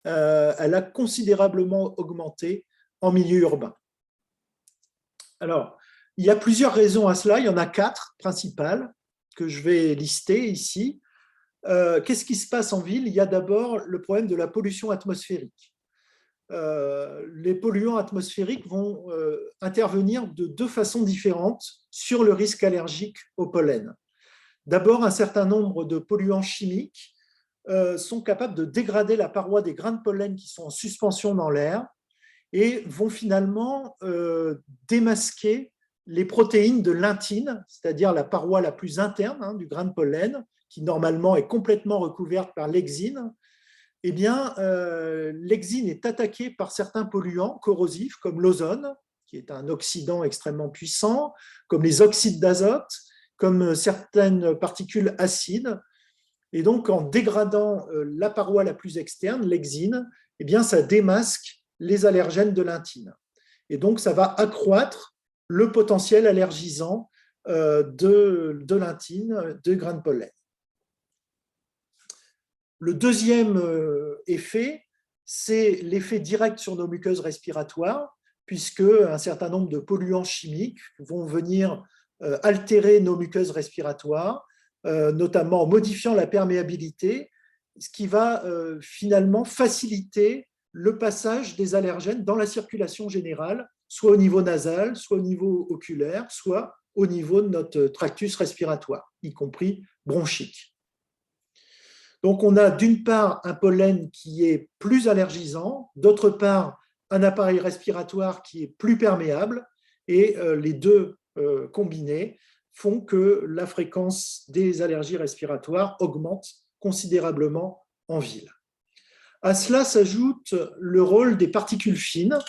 elle a considérablement augmenté en milieu urbain. Alors, il y a plusieurs raisons à cela, il y en a 4 principales que je vais lister ici. Qu'est-ce qui se passe en ville? Il y a d'abord le problème de la pollution atmosphérique. Les polluants atmosphériques vont intervenir de 2 façons différentes sur le risque allergique au pollen. D'abord, un certain nombre de polluants chimiques sont capables de dégrader la paroi des grains de pollen qui sont en suspension dans l'air et vont finalement démasquer les protéines de l'intine, c'est-à-dire la paroi la plus interne du grain de pollen, qui normalement est complètement recouverte par l'exine. Eh bien, l'exine est attaquée par certains polluants corrosifs comme l'ozone, qui est un oxydant extrêmement puissant, comme les oxydes d'azote, comme certaines particules acides. Et donc, en dégradant la paroi la plus externe, l'exine, eh bien, ça démasque les allergènes de l'intine. Et donc, ça va accroître le potentiel allergisant de l'intine, de grains de pollen. Le deuxième effet, c'est l'effet direct sur nos muqueuses respiratoires, puisque un certain nombre de polluants chimiques vont venir altérer nos muqueuses respiratoires, notamment en modifiant la perméabilité, ce qui va finalement faciliter le passage des allergènes dans la circulation générale, soit au niveau nasal, soit au niveau oculaire, soit au niveau de notre tractus respiratoire, y compris bronchique. Donc, on a d'une part un pollen qui est plus allergisant, d'autre part un appareil respiratoire qui est plus perméable, et les deux combinés font que la fréquence des allergies respiratoires augmente considérablement en ville. À cela s'ajoute le rôle des particules fines,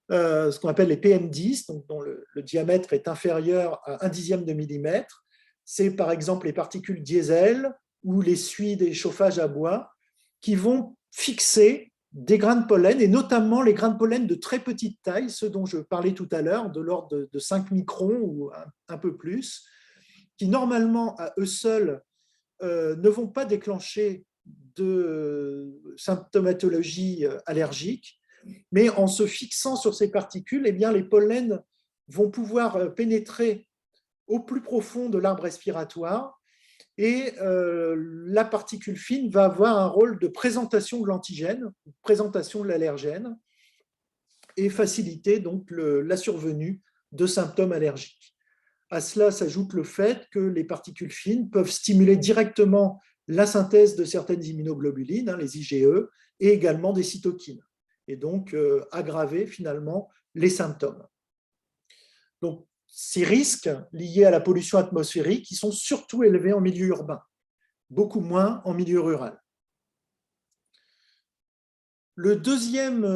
ce qu'on appelle les PM10, donc dont le diamètre est inférieur à 1/10 de millimètre. C'est par exemple les particules diesel ou les suies des chauffages à bois qui vont fixer des grains de pollen, et notamment les grains de pollen de très petite taille, ceux dont je parlais tout à l'heure, de l'ordre de 5 microns ou un peu plus, qui normalement à eux seuls ne vont pas déclencher de symptomatologie allergique, mais en se fixant sur ces particules, eh bien, les pollens vont pouvoir pénétrer au plus profond de l'arbre respiratoire, et la particule fine va avoir un rôle de présentation de l'antigène, présentation de l'allergène, et faciliter donc la survenue de symptômes allergiques. À cela s'ajoute le fait que les particules fines peuvent stimuler directement la synthèse de certaines immunoglobulines, les IgE, et également des cytokines, et donc aggraver finalement les symptômes. Donc, ces risques liés à la pollution atmosphérique qui sont surtout élevés en milieu urbain, beaucoup moins en milieu rural. Le deuxième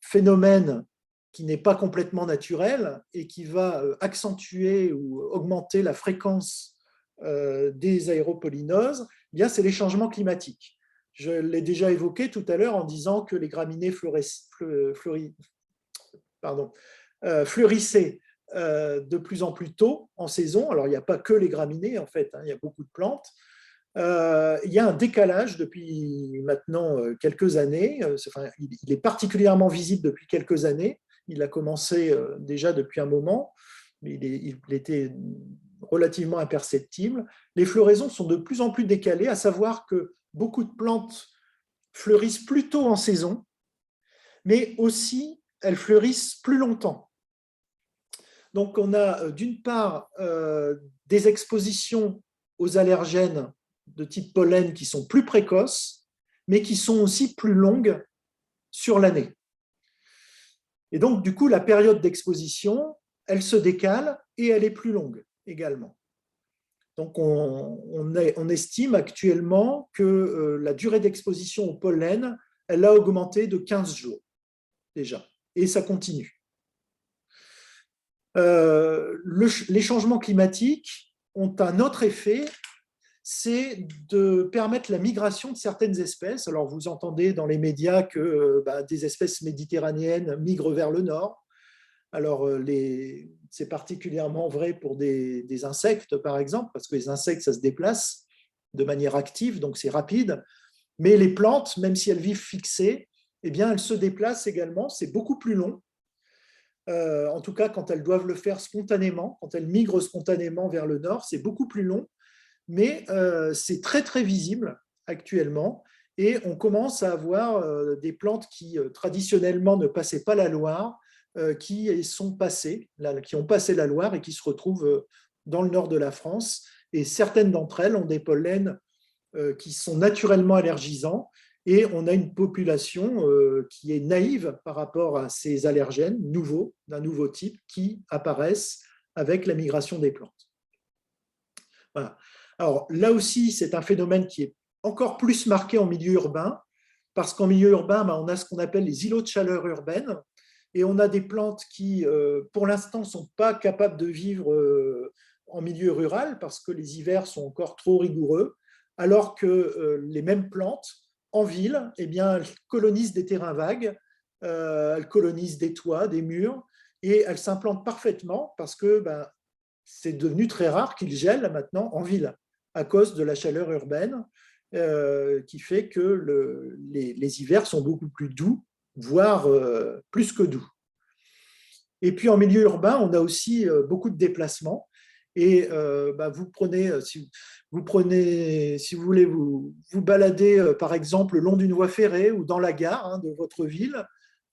phénomène qui n'est pas complètement naturel et qui va accentuer ou augmenter la fréquence des aéropolynoses, c'est les changements climatiques. Je l'ai déjà évoqué tout à l'heure en disant que les graminées fleurissaient de plus en plus tôt en saison. Alors, il n'y a pas que les graminées, en fait, il y a beaucoup de plantes. Il y a un décalage depuis maintenant quelques années. Il est particulièrement visible depuis quelques années. Il a commencé déjà depuis un moment, mais il était relativement imperceptible. Les floraisons sont de plus en plus décalées, à savoir que beaucoup de plantes fleurissent plus tôt en saison, mais aussi elles fleurissent plus longtemps. Donc, on a d'une part des expositions aux allergènes de type pollen qui sont plus précoces, mais qui sont aussi plus longues sur l'année. Et donc, du coup, la période d'exposition, elle se décale et elle est plus longue également. Donc, on estime actuellement que la durée d'exposition au pollen, elle a augmenté de 15 jours déjà, et ça continue. Les changements climatiques ont un autre effet, c'est de permettre la migration de certaines espèces. Alors, vous entendez dans les médias que des espèces méditerranéennes migrent vers le nord. Alors, c'est particulièrement vrai pour des insectes, par exemple, parce que les insectes, ça se déplace de manière active, donc c'est rapide. Mais les plantes, même si elles vivent fixées, eh bien, elles se déplacent également. C'est beaucoup plus long. En tout cas, quand elles doivent le faire spontanément, quand elles migrent spontanément vers le nord, c'est beaucoup plus long. Mais c'est très, très visible actuellement. Et on commence à avoir des plantes qui, traditionnellement, ne passaient pas la Loire, qui ont passé la Loire et qui se retrouvent dans le nord de la France. Et certaines d'entre elles ont des pollens qui sont naturellement allergisants. Et on a une population qui est naïve par rapport à ces allergènes nouveaux, d'un nouveau type, qui apparaissent avec la migration des plantes. Voilà. Alors là aussi, c'est un phénomène qui est encore plus marqué en milieu urbain, parce qu'en milieu urbain, on a ce qu'on appelle les îlots de chaleur urbaine, et on a des plantes qui, pour l'instant, ne sont pas capables de vivre en milieu rural, parce que les hivers sont encore trop rigoureux, alors que les mêmes plantes, en ville, eh bien, elles colonisent des terrains vagues, elles colonisent des toits, des murs, et elles s'implantent parfaitement, parce que c'est devenu très rare qu'ils gèlent maintenant en ville, à cause de la chaleur urbaine, qui fait que les hivers sont beaucoup plus doux, voire plus que doux. Et puis en milieu urbain, on a aussi beaucoup de déplacements. Et vous prenez, si vous voulez vous balader, par exemple, le long d'une voie ferrée ou dans la gare de votre ville,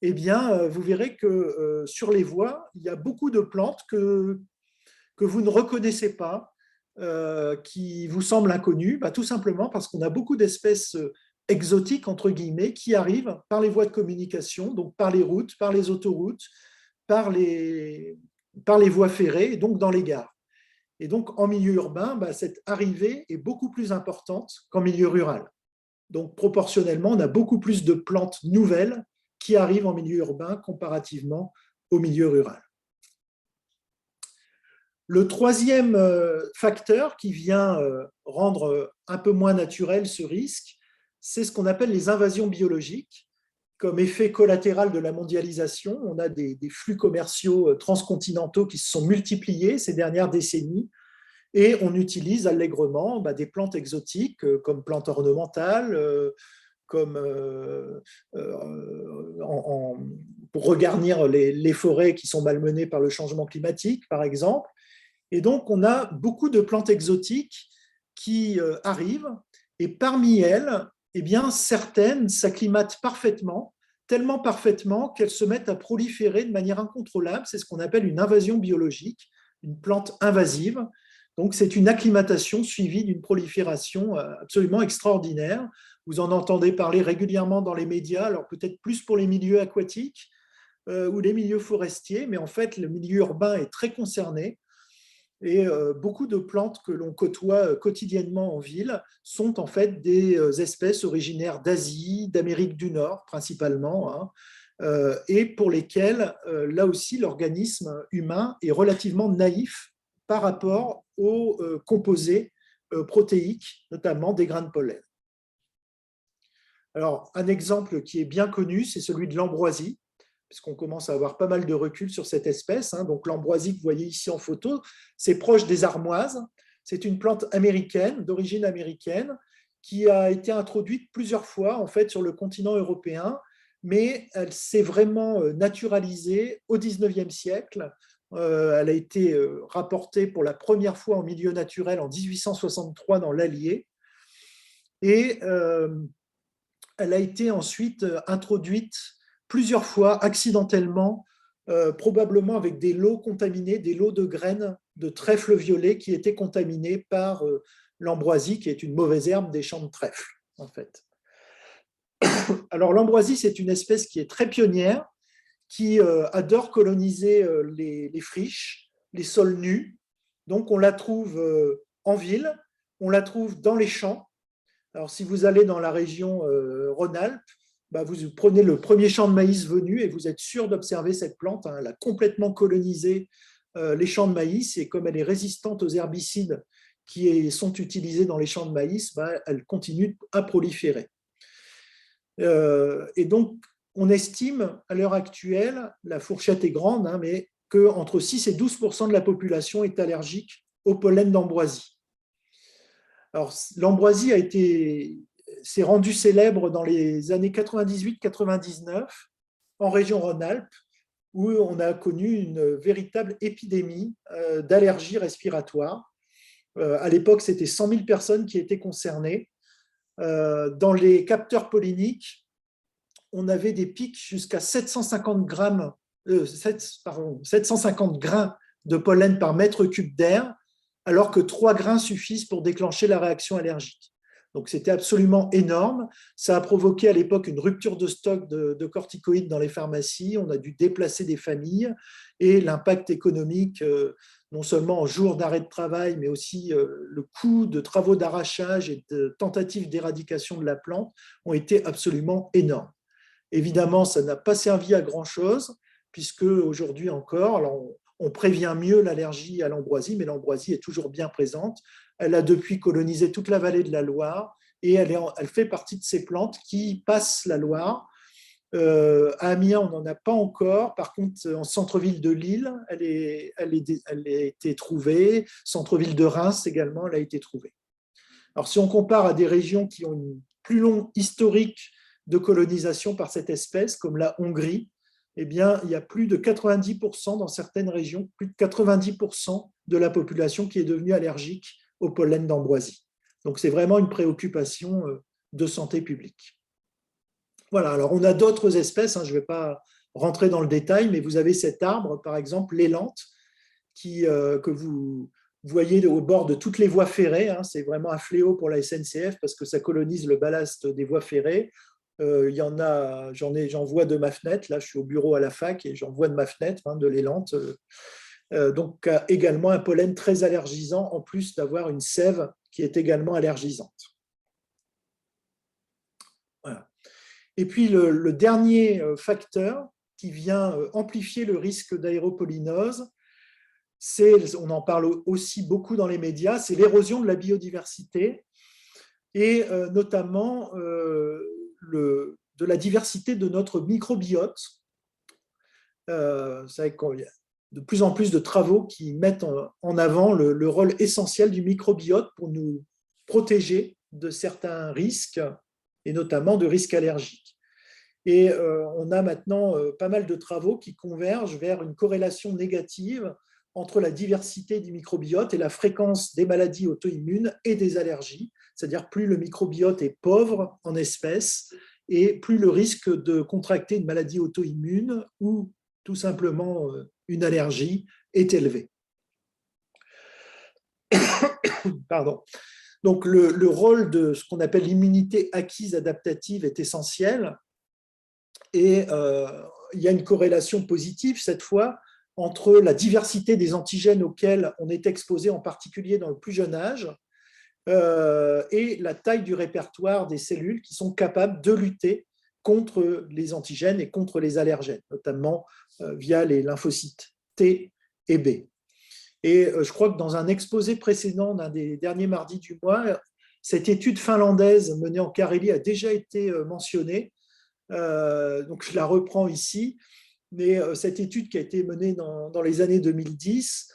eh bien, vous verrez que sur les voies, il y a beaucoup de plantes que vous ne reconnaissez pas, qui vous semblent inconnues, tout simplement parce qu'on a beaucoup d'espèces exotiques, entre guillemets, qui arrivent par les voies de communication, donc par les routes, par les autoroutes, par les voies ferrées, et donc dans les gares. Et donc, en milieu urbain, cette arrivée est beaucoup plus importante qu'en milieu rural. Donc, proportionnellement, on a beaucoup plus de plantes nouvelles qui arrivent en milieu urbain comparativement au milieu rural. Le troisième facteur qui vient rendre un peu moins naturel ce risque, c'est ce qu'on appelle les invasions biologiques. Comme effet collatéral de la mondialisation, on a des flux commerciaux transcontinentaux qui se sont multipliés ces dernières décennies, et on utilise allègrement des plantes exotiques comme plantes ornementales, comme pour regarnir les forêts qui sont malmenées par le changement climatique, par exemple. Et donc, on a beaucoup de plantes exotiques qui arrivent, et parmi elles, eh bien, certaines s'acclimatent parfaitement, tellement parfaitement qu'elles se mettent à proliférer de manière incontrôlable. C'est ce qu'on appelle une invasion biologique, une plante invasive. Donc, c'est une acclimatation suivie d'une prolifération absolument extraordinaire. Vous en entendez parler régulièrement dans les médias, alors peut-être plus pour les milieux aquatiques ou les milieux forestiers, mais en fait, le milieu urbain est très concerné. Et beaucoup de plantes que l'on côtoie quotidiennement en ville sont en fait des espèces originaires d'Asie, d'Amérique du Nord principalement, et pour lesquelles, là aussi, l'organisme humain est relativement naïf par rapport aux composés protéiques, notamment des grains de pollen. Alors, un exemple qui est bien connu, c'est celui de l'ambroisie, puisqu'on commence à avoir pas mal de recul sur cette espèce. Donc, l'ambroisie que vous voyez ici en photo, c'est proche des armoises. C'est une plante américaine, d'origine américaine, qui a été introduite plusieurs fois en fait, sur le continent européen, mais elle s'est vraiment naturalisée au XIXe siècle. Elle a été rapportée pour la première fois en milieu naturel en 1863 dans l'Allier. Et elle a été ensuite introduite plusieurs fois accidentellement, probablement avec des lots contaminés, des lots de graines de trèfle violet qui étaient contaminés par l'ambroisie, qui est une mauvaise herbe des champs de trèfle, en fait. Alors, l'ambroisie, c'est une espèce qui est très pionnière, qui adore coloniser les friches, les sols nus. Donc, on la trouve en ville, on la trouve dans les champs. Alors, si vous allez dans la région Rhône-Alpes, vous prenez le premier champ de maïs venu et vous êtes sûr d'observer cette plante. Elle a complètement colonisé les champs de maïs, et comme elle est résistante aux herbicides qui sont utilisés dans les champs de maïs, elle continue à proliférer. Et donc, on estime à l'heure actuelle, la fourchette est grande, hein, mais qu'entre 6 et 12% de la population est allergique au pollen d'ambroisie. Alors, l'ambroisie s'est rendue célèbre dans les années 98-99 en région Rhône-Alpes, où on a connu une véritable épidémie d'allergies respiratoires. À l'époque, c'était 100 000 personnes qui étaient concernées. Dans les capteurs polliniques, on avait des pics jusqu'à 750 grains de pollen par mètre cube d'air, alors que 3 grains suffisent pour déclencher la réaction allergique. Donc, c'était absolument énorme. Ça a provoqué à l'époque une rupture de stock de corticoïdes dans les pharmacies. On a dû déplacer des familles et l'impact économique, non seulement en jours d'arrêt de travail, mais aussi le coût de travaux d'arrachage et de tentatives d'éradication de la plante ont été absolument énormes. Évidemment, ça n'a pas servi à grand-chose, puisque aujourd'hui encore, alors on prévient mieux l'allergie à l'ambroisie, mais l'ambroisie est toujours bien présente. Elle a depuis colonisé toute la vallée de la Loire et elle fait partie de ces plantes qui passent la Loire. À Amiens, on n'en a pas encore. Par contre, en centre-ville de Lille, elle a été trouvée. Centre-ville de Reims également, elle a été trouvée. Alors, si on compare à des régions qui ont une plus longue historique de colonisation par cette espèce, comme la Hongrie, eh bien, il y a plus de 90% dans certaines régions, plus de 90% de la population qui est devenue allergique au pollen d'ambroisie. Donc, c'est vraiment une préoccupation de santé publique. Voilà, alors on a d'autres espèces, hein, je ne vais pas rentrer dans le détail, mais vous avez cet arbre, par exemple, l'élante, que vous voyez au bord de toutes les voies ferrées. Hein, c'est vraiment un fléau pour la SNCF parce que ça colonise le ballast des voies ferrées. Il y en a, j'en vois de ma fenêtre. Là, je suis au bureau à la fac et j'en vois de ma fenêtre, hein, de l'élante. Donc, également un pollen très allergisant, en plus d'avoir une sève qui est également allergisante. Voilà. Et puis, le dernier facteur qui vient amplifier le risque d'aéropolynose, on en parle aussi beaucoup dans les médias, c'est l'érosion de la biodiversité et notamment de la diversité de notre microbiote. Vous savez qu'il y a de plus en plus de travaux qui mettent en avant le rôle essentiel du microbiote pour nous protéger de certains risques, et notamment de risques allergiques. Et on a maintenant pas mal de travaux qui convergent vers une corrélation négative entre la diversité du microbiote et la fréquence des maladies auto-immunes et des allergies. C'est-à-dire plus le microbiote est pauvre en espèces et plus le risque de contracter une maladie auto-immune ou tout simplement une allergie est élevé. Pardon. Donc le rôle de ce qu'on appelle l'immunité acquise adaptative est essentiel. Et il y a une corrélation positive cette fois entre la diversité des antigènes auxquels on est exposé, en particulier dans le plus jeune âge, et la taille du répertoire des cellules qui sont capables de lutter contre les antigènes et contre les allergènes, notamment via les lymphocytes T et B. Et je crois que dans un exposé précédent d'un des derniers mardis du mois, cette étude finlandaise menée en Carélie a déjà été mentionnée. Donc je la reprends ici, mais cette étude qui a été menée dans les années 2010,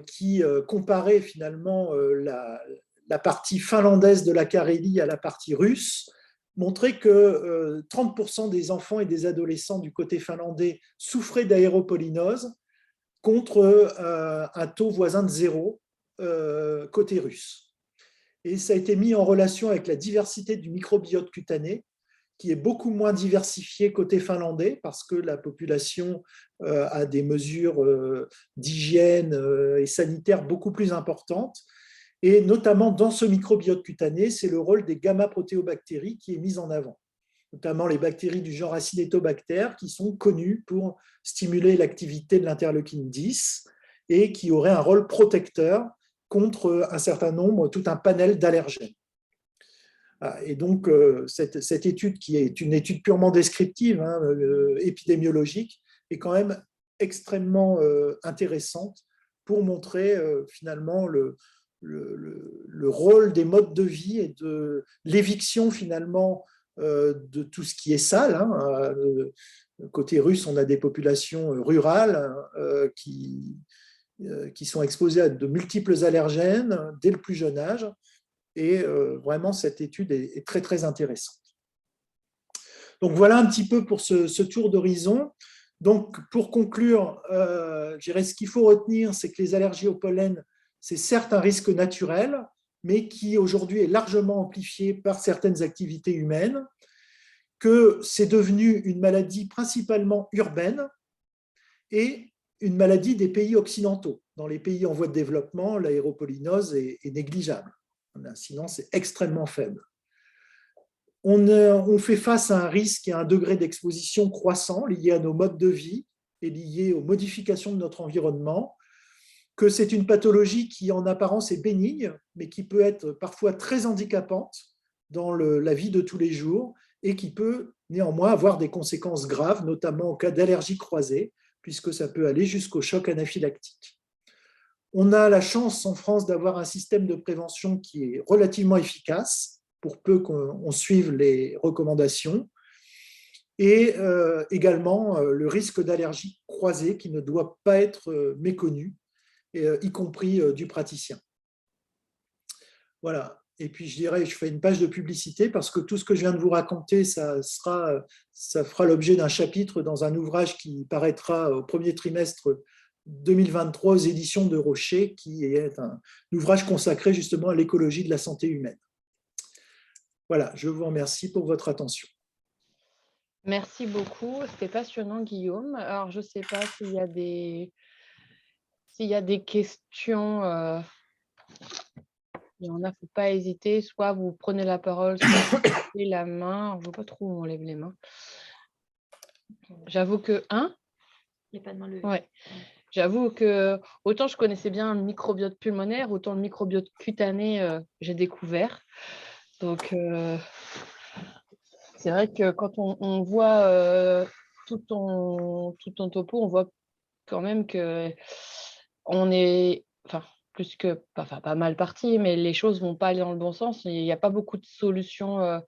qui comparait finalement la partie finlandaise de la Carélie à la partie russe, montrait que 30% des enfants et des adolescents du côté finlandais souffraient d'aéropolynose contre un taux voisin de 0 côté russe. Et ça a été mis en relation avec la diversité du microbiote cutané, qui est beaucoup moins diversifié côté finlandais parce que la population a des mesures d'hygiène et sanitaires beaucoup plus importantes. Et notamment dans ce microbiote cutané, c'est le rôle des gamma-protéobactéries qui est mis en avant, notamment les bactéries du genre Acinetobacter qui sont connues pour stimuler l'activité de l'interleukine 10 et qui auraient un rôle protecteur contre un certain nombre, tout un panel d'allergènes. Et donc, cette étude, qui est une étude purement descriptive, hein, épidémiologique, est quand même extrêmement intéressante pour montrer finalement le rôle des modes de vie et de l'éviction finalement de tout ce qui est sale. Hein. Côté russe, on a des populations rurales qui sont exposées à de multiples allergènes dès le plus jeune âge. Et vraiment, cette étude est très, très intéressante. Donc, voilà un petit peu pour ce tour d'horizon. Donc, pour conclure, je dirais ce qu'il faut retenir, c'est que les allergies au pollen, c'est certes un risque naturel, mais qui aujourd'hui est largement amplifié par certaines activités humaines, que c'est devenu une maladie principalement urbaine et une maladie des pays occidentaux. Dans les pays en voie de développement, l'aéropolynose est négligeable. L'incidence est extrêmement faible. On fait face à un risque et à un degré d'exposition croissant lié à nos modes de vie et lié aux modifications de notre environnement, que c'est une pathologie qui en apparence est bénigne, mais qui peut être parfois très handicapante dans la vie de tous les jours et qui peut néanmoins avoir des conséquences graves, notamment en cas d'allergie croisée, puisque ça peut aller jusqu'au choc anaphylactique. On a la chance en France d'avoir un système de prévention qui est relativement efficace, pour peu qu'on suive les recommandations, et également le risque d'allergie croisée qui ne doit pas être méconnu, y compris du praticien. Voilà. Et puis, je fais une page de publicité parce que tout ce que je viens de vous raconter, ça fera l'objet d'un chapitre dans un ouvrage qui paraîtra au premier trimestre 2023 aux éditions de Rocher, qui est un ouvrage consacré justement à l'écologie de la santé humaine. Voilà, je vous remercie pour votre attention. Merci beaucoup, c'était passionnant, Guillaume. Alors, je ne sais pas s'il y a des questions. Il y en a, il ne faut pas hésiter. Soit vous prenez la parole, soit vous levez la main. Je ne vois pas trop où on lève les mains. J'avoue que... Il n'y a pas de main levée. Ouais. J'avoue que autant je connaissais bien le microbiote pulmonaire, autant le microbiote cutané, j'ai découvert. Donc, c'est vrai que quand on voit tout ton topo, on voit quand même que on est, enfin, plus que, enfin, pas mal parti, mais les choses vont pas aller dans le bon sens. Il n'y a pas beaucoup de solutions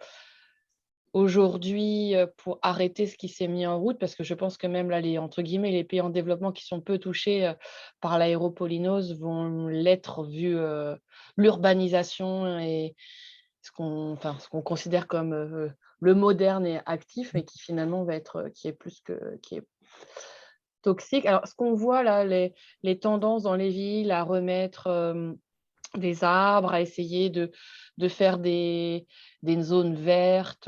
aujourd'hui pour arrêter ce qui s'est mis en route, parce que je pense que même là, entre guillemets, les pays en développement qui sont peu touchés par l'aéropolynose vont l'être vu l'urbanisation et ce qu'on considère comme le moderne et actif, mais qui finalement va être, qui est toxique. Alors, ce qu'on voit là, les tendances dans les villes à remettre des arbres, à essayer de faire des zones vertes,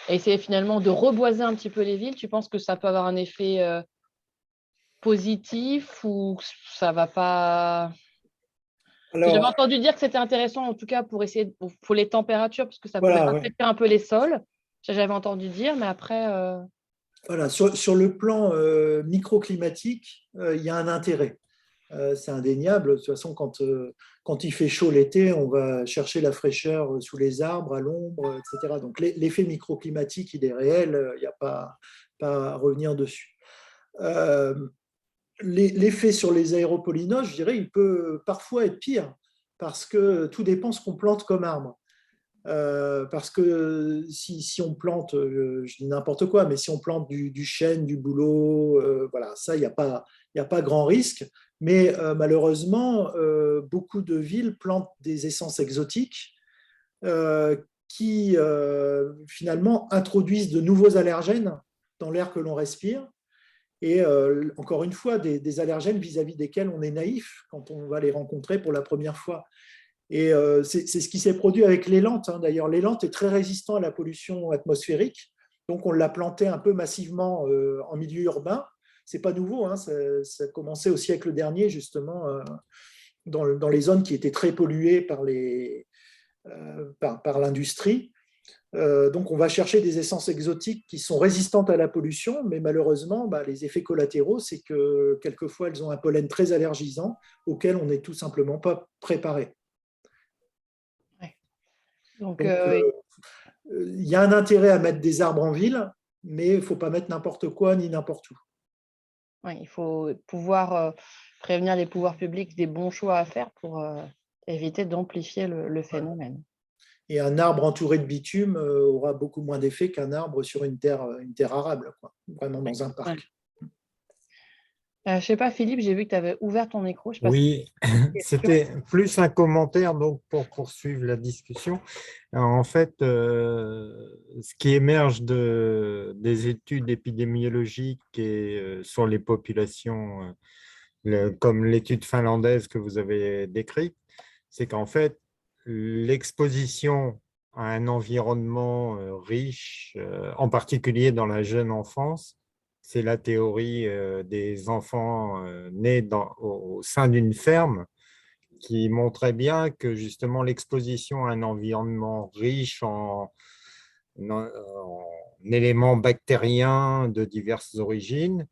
essayer finalement de reboiser un petit peu les villes. Tu penses que ça peut avoir un effet positif ou ça va pas? J'avais entendu dire que c'était intéressant, en tout cas, pour essayer pour les températures, parce que ça pouvait infecter un peu les sols. J'avais entendu dire, mais après... Voilà, sur le plan microclimatique, il y a un intérêt. C'est indéniable. De toute façon, quand il fait chaud l'été, on va chercher la fraîcheur sous les arbres, à l'ombre, etc. Donc l'effet microclimatique, il est réel, il n'y a pas à revenir dessus. L'effet sur les aéropolynoses, je dirais, il peut parfois être pire, parce que tout dépend ce qu'on plante comme arbre. Parce que si on plante, je dis n'importe quoi, mais si on plante du chêne, du bouleau, voilà, ça, il n'y a pas grand risque. Mais malheureusement, beaucoup de villes plantent des essences exotiques qui finalement introduisent de nouveaux allergènes dans l'air que l'on respire. Et encore une fois, des allergènes vis-à-vis desquels on est naïf quand on va les rencontrer pour la première fois. Et c'est ce qui s'est produit avec l'élante. D'ailleurs, l'élante est très résistant à la pollution atmosphérique. Donc, on l'a planté un peu massivement en milieu urbain. Ce n'est pas nouveau. Ça a commencé au siècle dernier, justement, dans les zones qui étaient très polluées par l'industrie. Donc, on va chercher des essences exotiques qui sont résistantes à la pollution, mais malheureusement, les effets collatéraux, c'est que quelquefois, elles ont un pollen très allergisant auquel on n'est tout simplement pas préparé. Donc, il y a un intérêt à mettre des arbres en ville, mais il ne faut pas mettre n'importe quoi ni n'importe où. Ouais, il faut pouvoir prévenir les pouvoirs publics des bons choix à faire pour éviter d'amplifier le Ouais. phénomène. Et un arbre entouré de bitume aura beaucoup moins d'effet qu'un arbre sur une terre arable, quoi, vraiment Ouais, dans un ouais. parc. Je ne sais pas, Philippe, j'ai vu que tu avais ouvert ton micro. Je sais pas si Oui, tu as une question. c'était plus un commentaire donc pour poursuivre la discussion. Alors, en fait, ce qui émerge des études épidémiologiques et sur les populations, comme l'étude finlandaise que vous avez décrite, c'est qu'en fait, l'exposition à un environnement riche, en particulier dans la jeune enfance, c'est la théorie des enfants nés au sein d'une ferme qui montrait bien que justement l'exposition à un environnement riche en éléments bactériens de diverses origines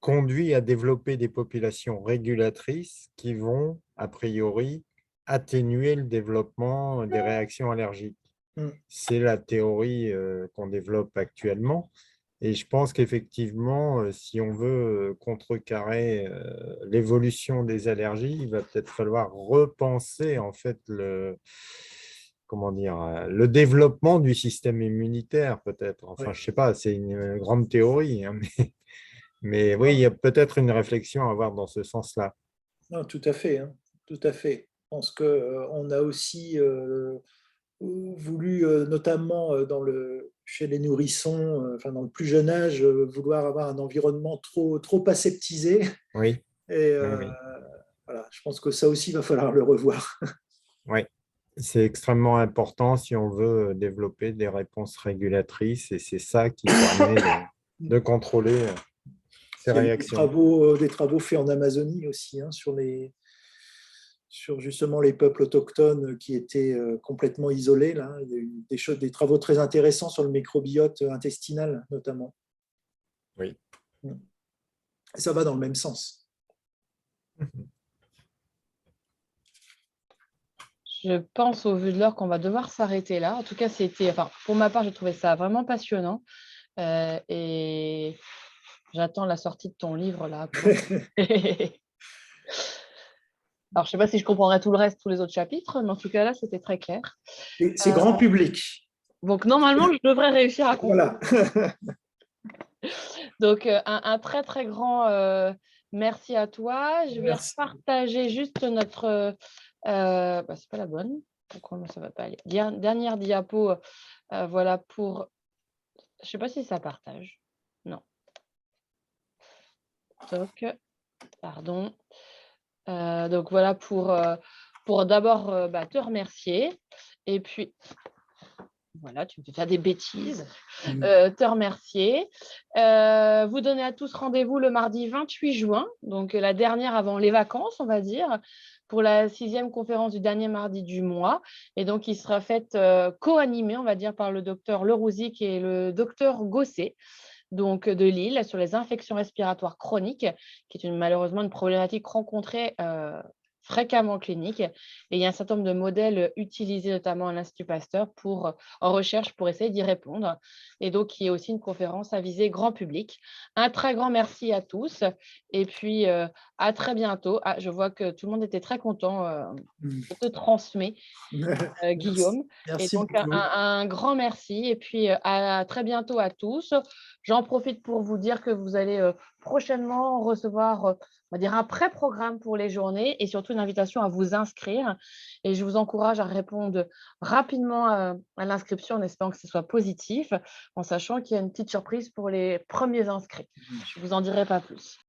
conduit à développer des populations régulatrices qui vont, a priori, atténuer le développement des réactions allergiques. Mm. C'est la théorie qu'on développe actuellement. Et je pense qu'effectivement, si on veut contrecarrer l'évolution des allergies, il va peut-être falloir repenser en fait comment dire, le développement du système immunitaire, peut-être. Enfin, Ouais. je ne sais pas, c'est une grande théorie, hein, mais oui, il y a peut-être une réflexion à avoir dans ce sens-là. Non, tout à fait, hein, tout à fait. Je pense qu'on a aussi voulu, notamment chez les nourrissons, enfin dans le plus jeune âge, vouloir avoir un environnement trop aseptisé. Oui, Et oui, oui. voilà, je pense que ça aussi, il va falloir le revoir. Oui. C'est extrêmement important si on veut développer des réponses régulatrices et c'est ça qui permet de contrôler ces Il y a eu réactions. des travaux faits en Amazonie aussi, hein, sur justement les peuples autochtones qui étaient complètement isolés. Là. Il y a eu des travaux très intéressants sur le microbiote intestinal, notamment. Oui. Et ça va dans le même sens. Je pense au vu de l'heure qu'on va devoir s'arrêter là. En tout cas, pour ma part, j'ai trouvé ça vraiment passionnant. Et j'attends la sortie de ton livre là. Alors, je ne sais pas si je comprendrai tout le reste, tous les autres chapitres, mais en tout cas là, c'était très clair. C'est grand public. Donc, normalement, je devrais réussir à comprendre. Voilà. Donc, un très, très grand merci à toi. Je vais Merci. partager juste notre… c'est pas la bonne. Pourquoi ça ne va pas aller? Dernière diapo, voilà pour… Je ne sais pas si ça partage. Non. Donc, pardon. Donc, voilà pour d'abord te remercier. Et puis, voilà, tu me fais faire des bêtises. Te remercier. Vous donner à tous rendez-vous le mardi 28 juin, donc la dernière avant les vacances, on va dire, pour la 6e conférence du dernier mardi du mois. Et donc, il sera faite co-animée, on va dire, par le docteur Lerouzic et le docteur Gosset, donc de Lille, sur les infections respiratoires chroniques, qui est malheureusement une problématique rencontrée fréquemment en clinique. Et il y a un certain nombre de modèles utilisés, notamment à l'Institut Pasteur, en recherche pour essayer d'y répondre. Et donc, il y a aussi une conférence à viser grand public. Un très grand merci à tous. Et puis, à très bientôt. Ah, je vois que tout le monde était très content. Je te transmets, Guillaume. Et Merci donc, beaucoup. un grand merci. Et puis, à très bientôt à tous. J'en profite pour vous dire que vous allez prochainement recevoir, on va dire, un pré-programme pour les journées et surtout une invitation à vous inscrire. Et je vous encourage à répondre rapidement à l'inscription en espérant que ce soit positif, en sachant qu'il y a une petite surprise pour les premiers inscrits. Je ne vous en dirai pas plus.